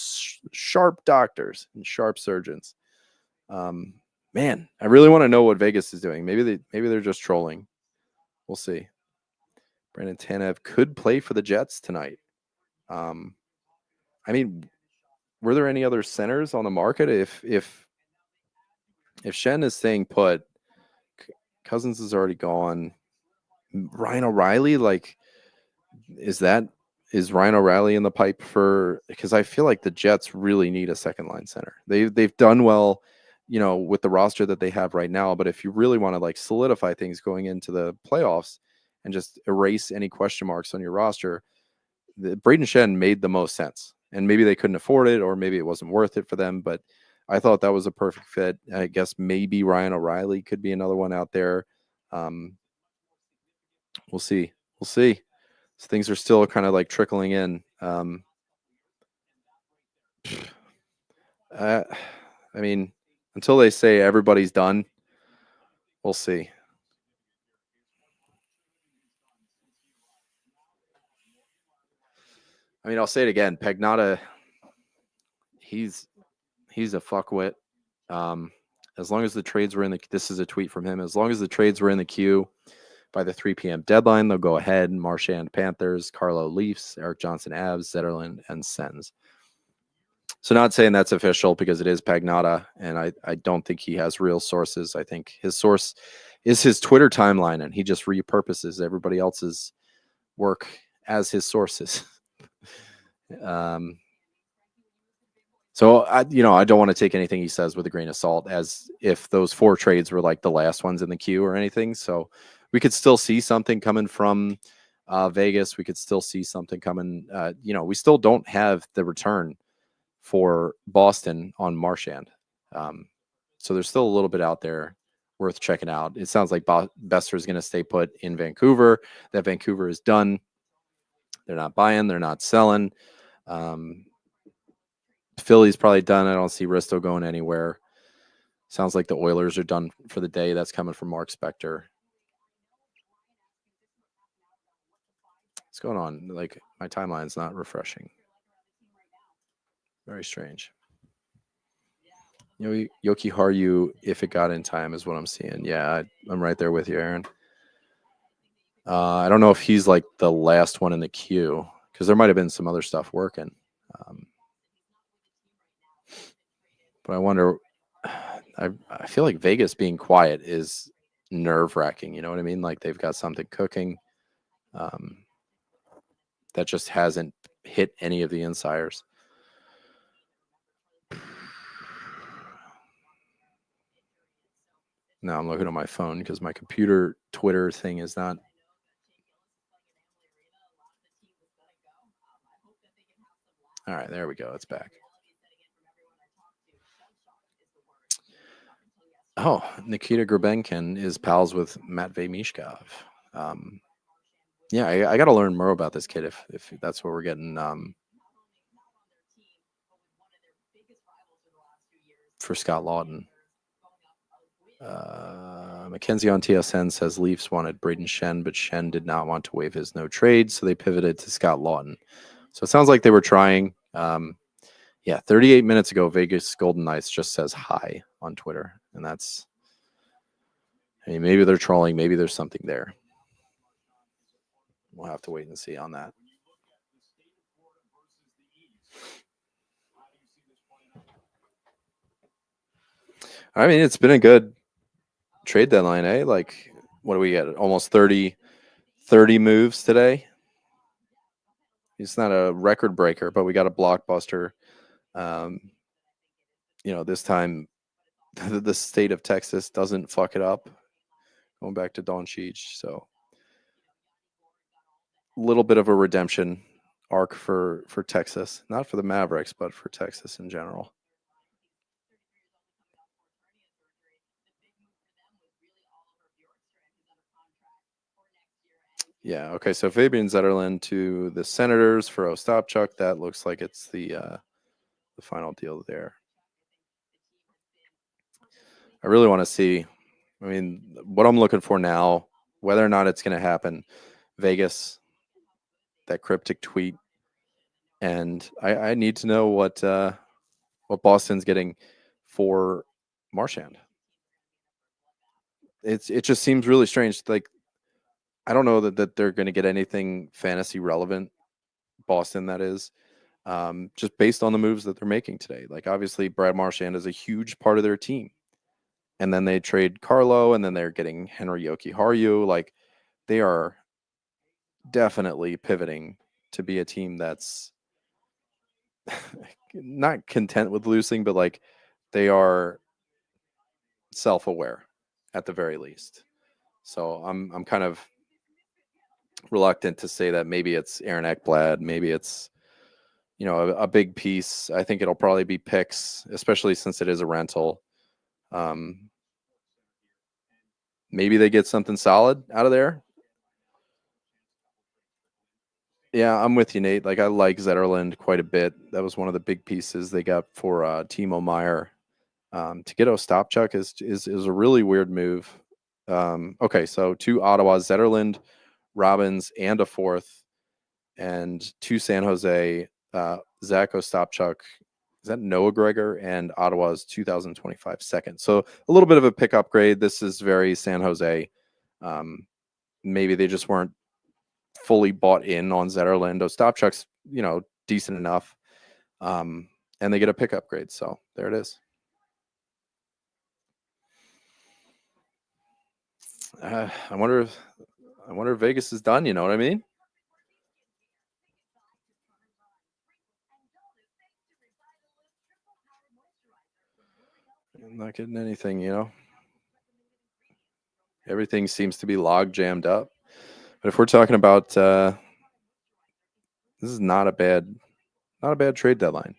sharp doctors and sharp surgeons. Man, I really want to know what Vegas is doing. Maybe they're just trolling. We'll see. Brandon Tanev could play for the Jets tonight. I mean, were there any other centers on the market? If Shen is staying put, Cousins is already gone. Ryan O'Reilly, like, is Ryan O'Reilly in the pipe for? Because I feel like the Jets really need a second line center. They've done well, with the roster that they have right now. But if you really want to like solidify things going into the playoffs and just erase any question marks on your roster, Braden Shen made the most sense. And maybe they couldn't afford it, or maybe it wasn't worth it for them. But I thought that was a perfect fit. I guess maybe Ryan O'Reilly could be another one out there. We'll see. We'll see. So things are still kind of like trickling in. I mean, until they say everybody's done, we'll see. I mean, I'll say it again. Pagnotta, he's a fuckwit. As long as the trades were this is a tweet from him. As long as the trades were in the queue by the 3 p.m. deadline, they'll go ahead. Marchand Panthers, Carlo Leafs, Eric Johnson Avs, Zetterland, and Sens. So not saying that's official because it is Pagnotta, and I don't think he has real sources. I think his source is his Twitter timeline, and he just repurposes everybody else's work as his sources. So I don't want to take anything he says with a grain of salt, as if those 4 trades were like the last ones in the queue or anything. So we could still see something coming from Vegas. We could still see something coming. We still don't have the return for Boston on Marchand. So there's still a little bit out there worth checking out. It sounds like Besser is going to stay put in Vancouver. That Vancouver is done. They're not buying. They're not selling. Philly's probably done. I don't see Risto going anywhere. Sounds like the Oilers are done for the day. That's coming from Mark Spector. What's going on? Like, my timeline's not refreshing. Very strange. Yoki Haru, if it got in time, is what I'm seeing. Yeah, I'm right there with you, Aaron. I don't know if he's like the last one in the queue, because there might have been some other stuff working. But I wonder, I feel like Vegas being quiet is nerve-wracking. You know what I mean? Like, they've got something cooking that just hasn't hit any of the insiders. Now I'm looking at my phone because my computer Twitter thing is not. All right, there we go. It's back. Oh, Nikita Grabenkin is pals with Matvei Mishkov. Yeah, I got to learn more about this kid if that's what we're getting for Scott Lawton. Mackenzie on TSN says Leafs wanted Braden Shen, but Shen did not want to waive his no trade, so they pivoted to Scott Lawton. So it sounds like they were trying. 38 minutes ago, Vegas Golden Knights just says hi on Twitter, and that's. I mean, maybe they're trolling. Maybe there's something there. We'll have to wait and see on that. I mean, it's been a good trade deadline, eh? Like, what do we get? Almost 30 moves today. It's not a record breaker, but we got a blockbuster. This time the state of Texas doesn't fuck it up. Going back to Don Cheech, so a little bit of a redemption arc for Texas, not for the Mavericks, but for Texas in general. Yeah. Okay. So Fabian Zetterlund to the Senators for Ostapchuk. That looks like it's the final deal there. I really want to see. I mean, what I'm looking for now, whether or not it's going to happen, Vegas, that cryptic tweet, and I need to know what Boston's getting for Marchand. It just seems really strange. Like, I don't know that they're going to get anything fantasy relevant, Boston, that is, just based on the moves that they're making today. Like, obviously, Brad Marchand is a huge part of their team. And then they trade Carlo, and then they're getting Henry Jokiharju. Like, they are definitely pivoting to be a team that's not content with losing, but like they are self-aware at the very least. So I'm kind of reluctant to say that maybe it's Aaron Ekblad, maybe it's a big piece. I think it'll probably be picks, especially since it is a rental. Maybe they get something solid out of there. Yeah, I'm with you, Nate. Like, I like Zetterlund quite a bit. That was one of the big pieces they got for Timo Meyer. To get Ostapchuk is a really weird move. Okay, so 2 Ottawa, Zetterlund, Robbins, and a 4th, and 2 San Jose, Zach Ostapchuk. Is that Noah Gregor and Ottawa's 2025 second? So a little bit of a pick upgrade. This is very San Jose. Maybe they just weren't fully bought in on Zetterlund. Ostapchuk's, decent enough. And they get a pick upgrade. So there it is. I wonder if Vegas is done. You know what I mean? I'm not getting anything. Everything seems to be log jammed up. But if we're talking about this is not a bad trade deadline.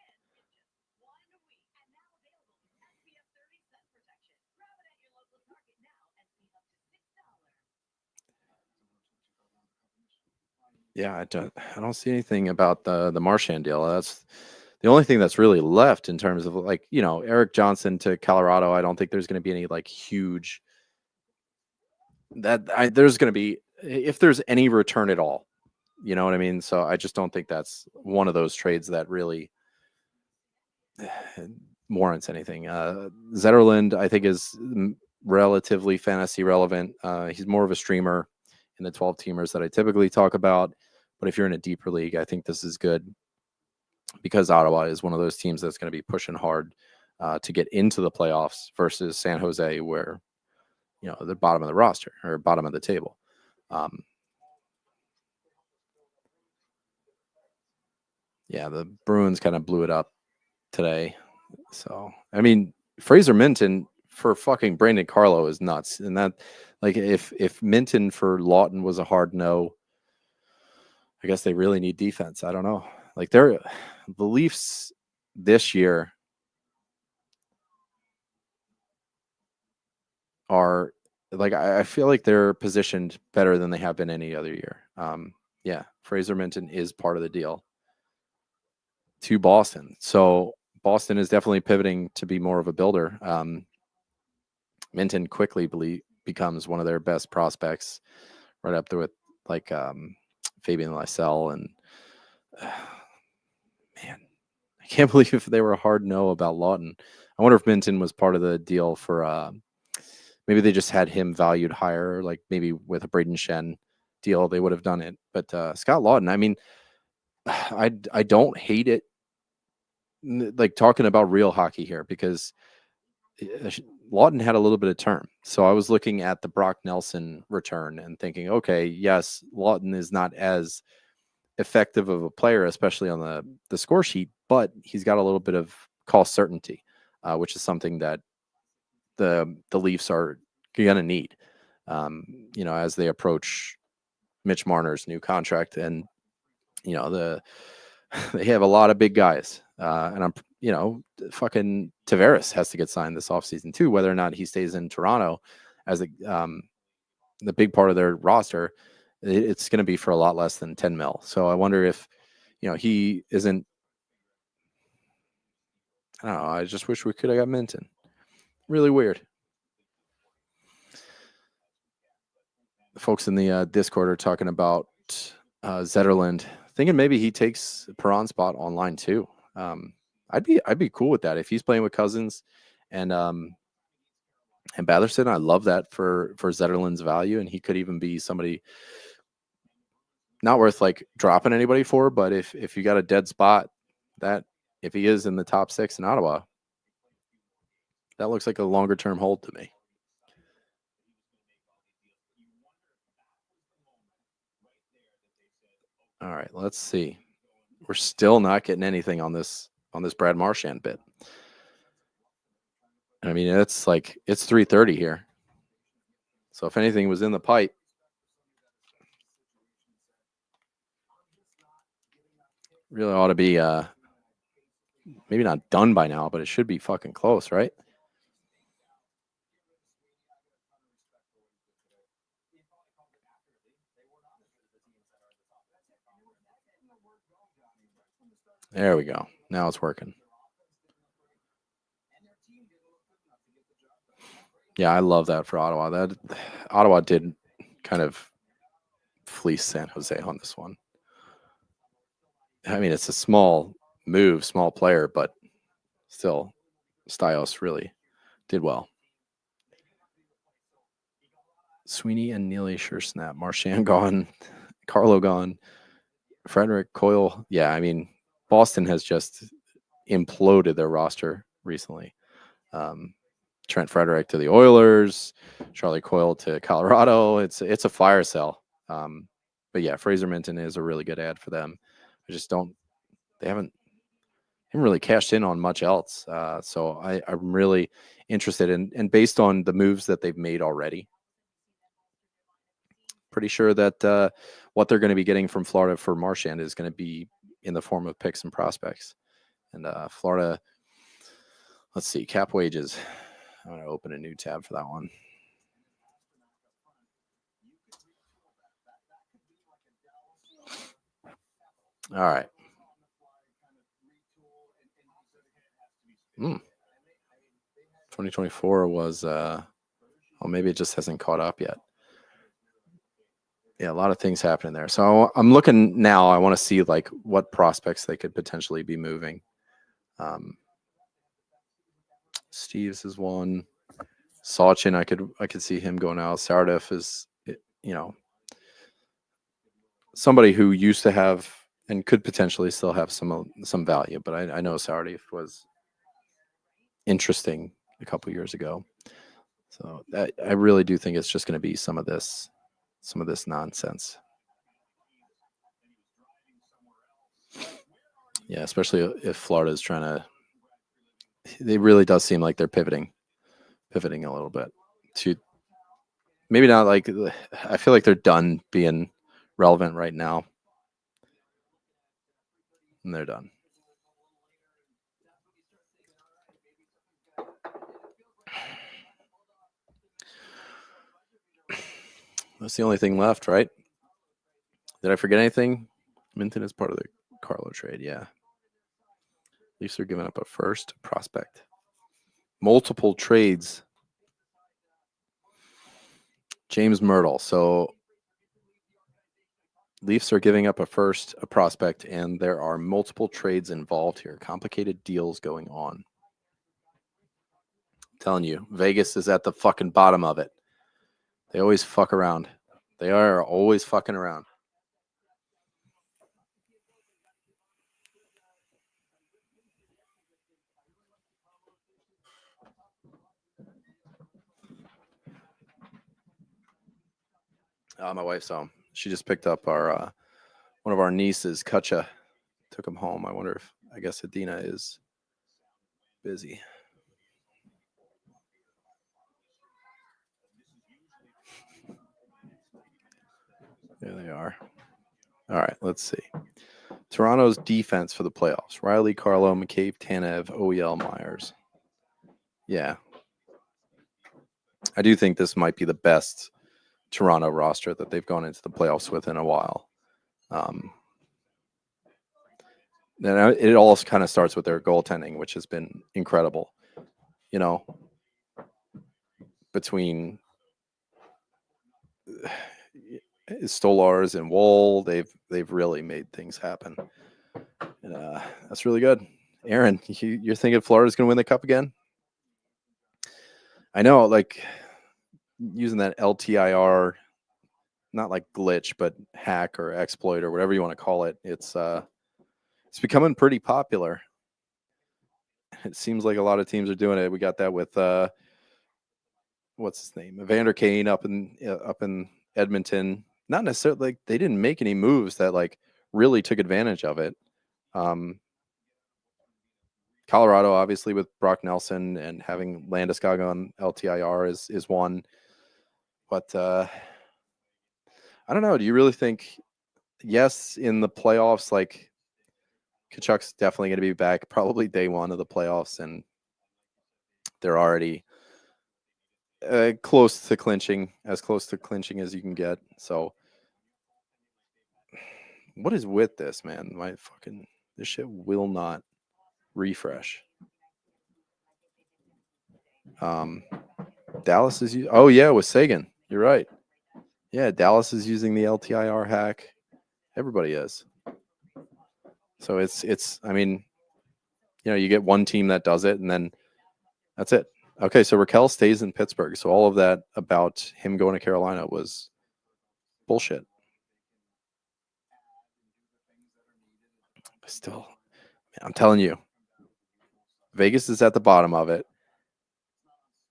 Yeah, I don't see anything about the Marchand deal. That's the only thing that's really left in terms of Eric Johnson to Colorado. I don't think there's going to be any huge there's going to be, if there's any return at all. You know what I mean? So I just don't think that's one of those trades that really warrants anything. Zetterlund, I think, is relatively fantasy relevant. He's more of a streamer in the 12 teamers that I typically talk about. But if you're in a deeper league, I think this is good because Ottawa is one of those teams that's going to be pushing hard to get into the playoffs versus San Jose, where the bottom of the roster or bottom of the table. Yeah, the Bruins kind of blew it up today. So, I mean, Fraser Minton for fucking Brandon Carlo is nuts. And that, if Minton for Lawton was a hard no, I guess they really need defense. I don't know. The Leafs this year are I feel like they're positioned better than they have been any other year. Yeah, Fraser Minton is part of the deal to Boston. So Boston is definitely pivoting to be more of a builder. Minton quickly becomes one of their best prospects, right up there with Fabian Lysell. And man, I can't believe if they were a hard no about Lawton. I wonder if Minton was part of the deal for maybe they just had him valued higher, like maybe with a Braden Shen deal, they would have done it. But Scott Lawton, I mean, I don't hate it. Like, talking about real hockey here, because Lawton had a little bit of term. So I was looking at the Brock Nelson return and thinking, okay, yes, Lawton is not as effective of a player, especially on the score sheet, but he's got a little bit of call certainty, which is something that the Leafs are going to need, as they approach Mitch Marner's new contract. And, they have a lot of big guys. And I'm, fucking Tavares has to get signed this offseason too, whether or not he stays in Toronto as the big part of their roster. it's going to be for a lot less than 10 mil. So I wonder if, he isn't. I don't know. I just wish we could have got Minton. Really weird. The folks in the Discord are talking about Zetterland, thinking maybe he takes Perron's spot on line 2. I'd be cool with that if he's playing with Cousins and Batherson. I love that for Zetterland's value, and he could even be somebody not worth like dropping anybody for. But if you got a dead spot, that if he is in the top 6 in Ottawa, that looks like a longer term hold to me. All right, let's see. We're still not getting anything on this Brad Marchand bid. I mean, it's 3:30 here. So if anything was in the pipe, really ought to be maybe not done by now, but it should be fucking close, right? There we go. Now it's working. Yeah, I love that for Ottawa. That Ottawa did kind of fleece San Jose on this one. I mean, it's a small move, small player, but still, Stios really did well. Sweeney and Neely sure snap. Marchand gone, Carlo gone, Frederick Coyle. Yeah, I mean, Boston has just imploded their roster recently. Trent Frederick to the Oilers, Charlie Coyle to Colorado. It's a fire sale. But yeah, Fraser Minton is a really good ad for them. I just they haven't really cashed in on much else. So I'm really interested in, and based on the moves that they've made already, pretty sure that what they're going to be getting from Florida for Marchand is going to be in the form of picks and prospects. And Florida, let's see, cap wages. I'm going to open a new tab for that one. All right. 2024 was, maybe it just hasn't caught up yet. Yeah, a lot of things happening there. So I'm looking now. I want to see like what prospects they could potentially be moving. Steves is one. Sachin, I could see him going out. Sardev is, somebody who used to have and could potentially still have some value, but I know Sardev was interesting a couple years ago. So I really do think it's just going to be some of this nonsense. Yeah, especially if Florida is trying to. It really does seem like they're pivoting a little bit to maybe not like. I feel like they're done being relevant right now, and they're done. That's the only thing left, right? Did I forget anything? Minton is part of the Carlo trade, yeah. Leafs are giving up a first prospect. Multiple trades. James Myrtle. So Leafs are giving up a first, a prospect, and there are multiple trades involved here. Complicated deals going on. I'm telling you, Vegas is at the fucking bottom of it. They always fuck around. They are always fucking around. My wife's home. She just picked up our one of our nieces, Kutcha. Took him home. I guess Adina is busy. There they are. All right, let's see. Toronto's defense for the playoffs. Riley, Carlo, McCabe, Tanev, OEL, Myers. Yeah. I do think this might be the best Toronto roster that they've gone into the playoffs with in a while. Then it all kind of starts with their goaltending, which has been incredible. You know, between Stolars and Woll, they've really made things happen, and that's really good. Aaron, you're thinking Florida's going to win the cup again? I know, like using that LTIR, not like glitch, but hack or exploit or whatever you want to call it. It's becoming pretty popular. It seems like a lot of teams are doing it. We got that with what's his name, Evander Kane up in Edmonton. Not necessarily like they didn't make any moves that like really took advantage of it. Colorado, obviously, with Brock Nelson and having Landeskog on LTIR is one. But I don't know. Do you really think? Yes, in the playoffs, like Kachuk's definitely going to be back probably day one of the playoffs, and they're already close to clinching as you can get. So, what is with this, man? This shit will not refresh. Dallas is with Sagan. You're right. Yeah, Dallas is using the LTIR hack. Everybody is. So it's I mean, you get one team that does it and then that's it. Okay, so Raquel stays in Pittsburgh. So all of that about him going to Carolina was bullshit. But still, I'm telling you, Vegas is at the bottom of it.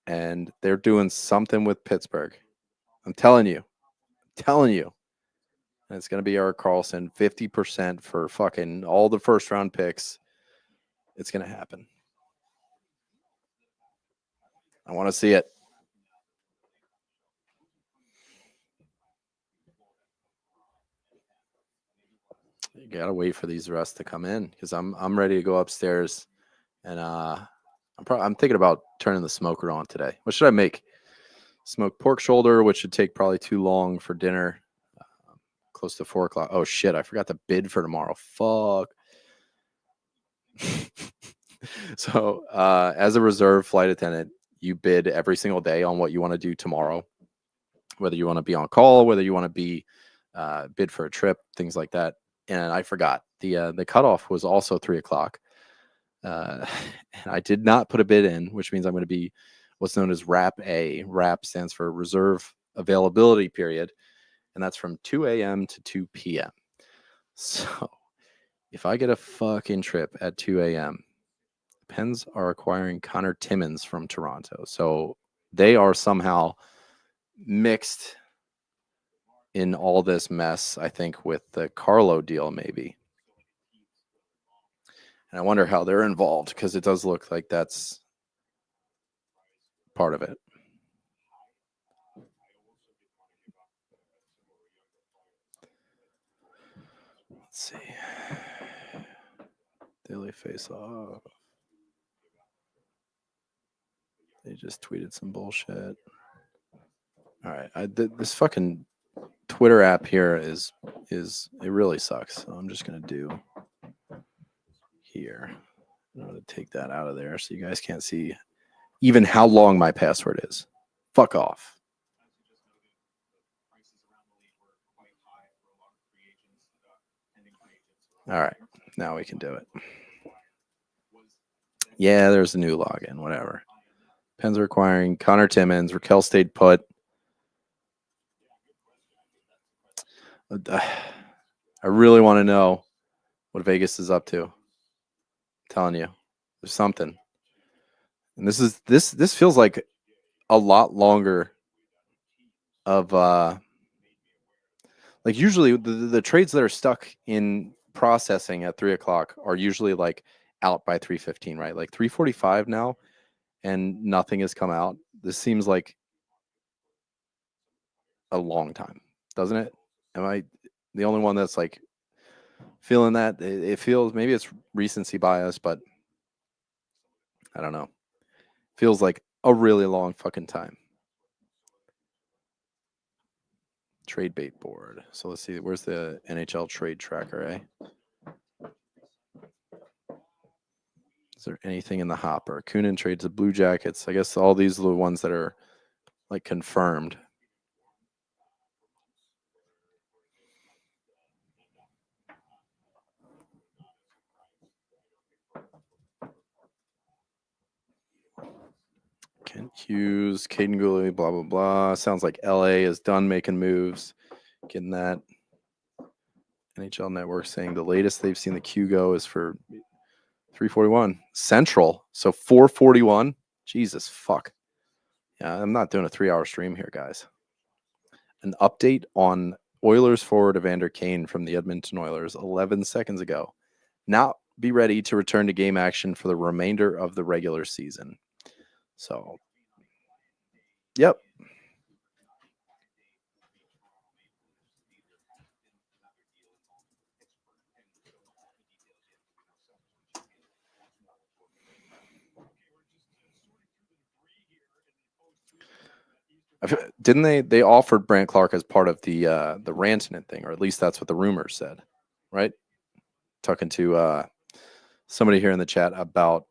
And they're doing something with Pittsburgh. I'm telling you. And it's going to be Erik Karlsson, 50% for fucking all the first round picks. It's going to happen. I want to see it. You got to wait for these rest to come in because I'm ready to go upstairs and I'm thinking about turning the smoker on today. What should I make? Smoked pork shoulder, which should take probably too long for dinner. Close to 4 o'clock. Oh shit! I forgot to bid for tomorrow. Fuck. So, as a reserve flight attendant, you bid every single day on what you want to do tomorrow, whether you want to be on call, whether you want to be bid for a trip, things like that. And I forgot the cutoff was also 3 o'clock. And I did not put a bid in, which means I'm going to be what's known as RAP A. RAP stands for Reserve Availability Period, and that's from 2 a.m. to 2 p.m. So if I get a fucking trip at 2 a.m., Pens are acquiring Connor Timmins from Toronto. So they are somehow mixed in all this mess, I think, with the Carlo deal, maybe. And I wonder how they're involved because it does look like that's part of it. Let's see. Daily Face Off. They just tweeted some bullshit. All right, this fucking Twitter app here is it really sucks. So I'm just gonna do here. I'm gonna take that out of there so you guys can't see even how long my password is. Fuck off. All right, now we can do it. Yeah, there's a new login. Whatever. Pens are acquiring Connor Timmins. Raquel stayed put. I really want to know what Vegas is up to. I'm telling you, there's something. And this feels like a lot longer of like usually the trades that are stuck in processing at 3 o'clock are usually like out by 3:15, right? Like 3:45 now, and nothing has come out. This seems like a long time, doesn't it? Am I the only one that's like feeling that? It feels, maybe it's recency bias, but I don't know. Feels like a really long fucking time. trade bait board. So let's see. Where's the NHL trade tracker? Is there anything in the hopper? Kunin trades the Blue Jackets. I guess all these are the ones that are like confirmed. Kent Hughes, Caden Gooley, blah, blah, blah. Sounds like LA is done making moves. Getting that. NHL Network saying the latest they've seen the queue go is for 341 Central. So 441. Jesus fuck. Yeah, I'm not doing a 3-hour stream here, guys. An update on Oilers forward Evander Kane from the Edmonton Oilers 11 seconds ago. Now be ready to return to game action for the remainder of the regular season. So, yep. Didn't they offered Brant Clark as part of the Rantanen thing, or at least that's what the rumors said, right? Talking to somebody here in the chat about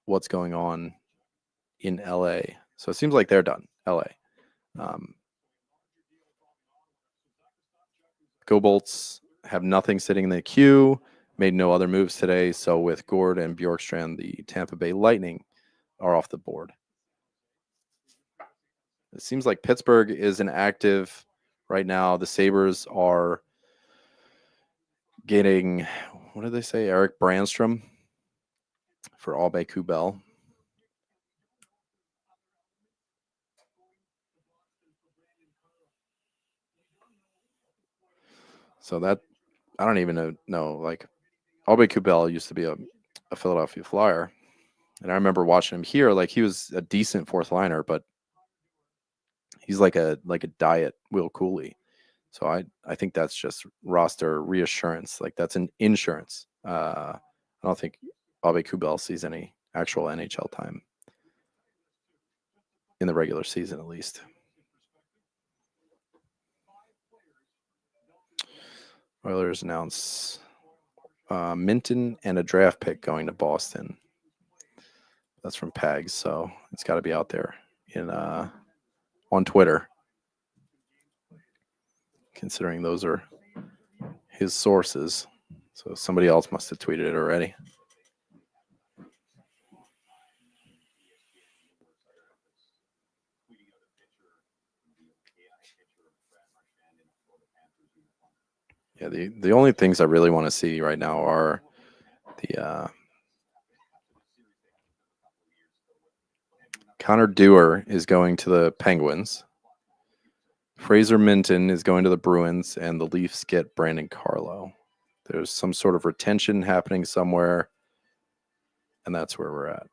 what's going on in LA. So it seems like they're done. LA. Go Bolts have nothing sitting in the queue, made no other moves today. So with Gord and Bjorkstrand, the Tampa Bay Lightning are off the board. It seems like Pittsburgh is an active right now. The Sabres are getting, what did they say? Eric Brandstrom for Aube Kubel. So that, I don't even know. Like, Aube Kubel used to be a Philadelphia Flyer. And I remember watching him here. Like, he was a decent fourth liner, but he's like a diet Will Cooley. So I think that's just roster reassurance. Like, that's an insurance. I don't think Aube Kubel sees any actual NHL time in the regular season, at least. Oilers announce Minton and a draft pick going to Boston. That's from Pags, so it's got to be out there in on Twitter, considering those are his sources. So somebody else must have tweeted it already. Yeah, the only things I really want to see right now are the Connor Dewar is going to the Penguins. Fraser Minton is going to the Bruins, and the Leafs get Brandon Carlo. There's some sort of retention happening somewhere, and that's where we're at.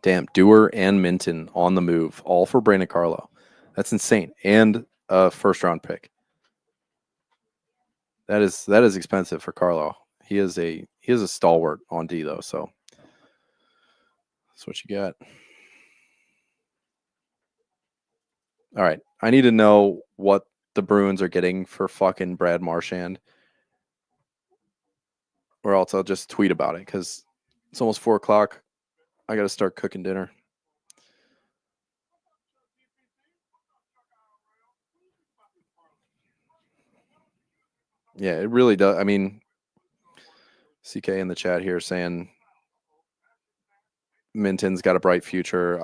Damn, Dewar and Minton on the move, all for Brandon Carlo. That's insane. And a first-round pick. That is expensive for Carlo. He is a stalwart on D though, so that's what you got. All right, I need to know what the Bruins are getting for fucking Brad Marchand, or else I'll just tweet about it because it's almost 4:00. I got to start cooking dinner. Yeah, it really does. I mean, CK in the chat here saying Minton's got a bright future.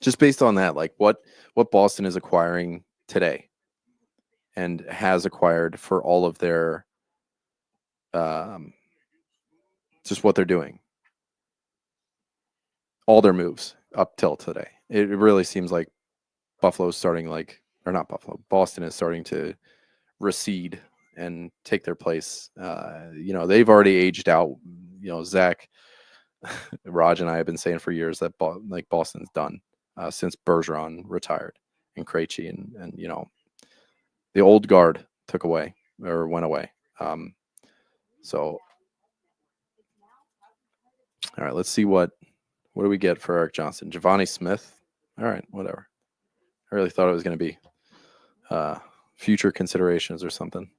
Just based on that, like what Boston is acquiring today and has acquired for all of their just what they're doing, all their moves up till today. It really seems like Buffalo's starting Boston is starting to recede and take their place. They've already aged out. Zach, Raj, and I have been saying for years that Boston's done since Bergeron retired and Krejci and the old guard went away. So, all right, let's see what What do we get for Eric Johnson? Giovanni Smith. All right, whatever. I really thought it was going to be future considerations or something.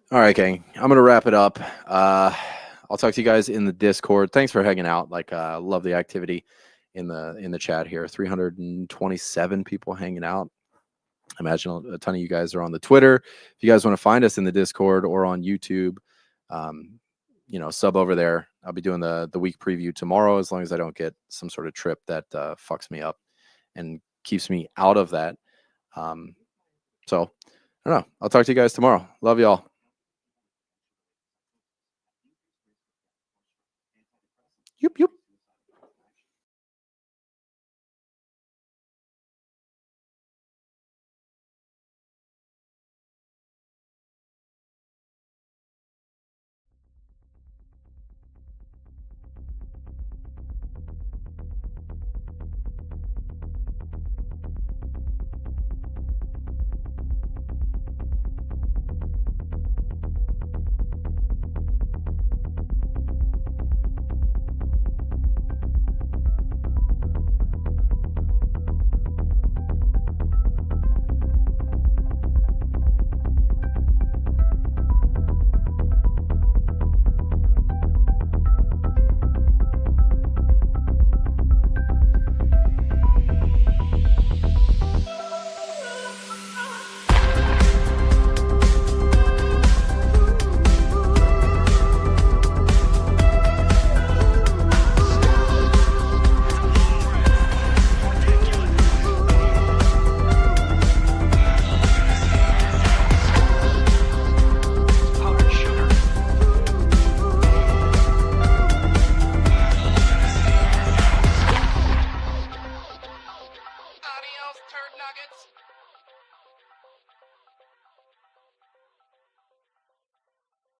All right, gang. I'm going to wrap it up. I'll talk to you guys in the Discord. Thanks for hanging out. Love the activity in the chat here. 327 people hanging out. I imagine a ton of you guys are on the Twitter. If you guys want to find us in the Discord or on YouTube, sub over there. I'll be doing the week preview tomorrow, as long as I don't get some sort of trip that fucks me up and keeps me out of that. So I don't know. I'll talk to you guys tomorrow. Love y'all. Yoop, yoop.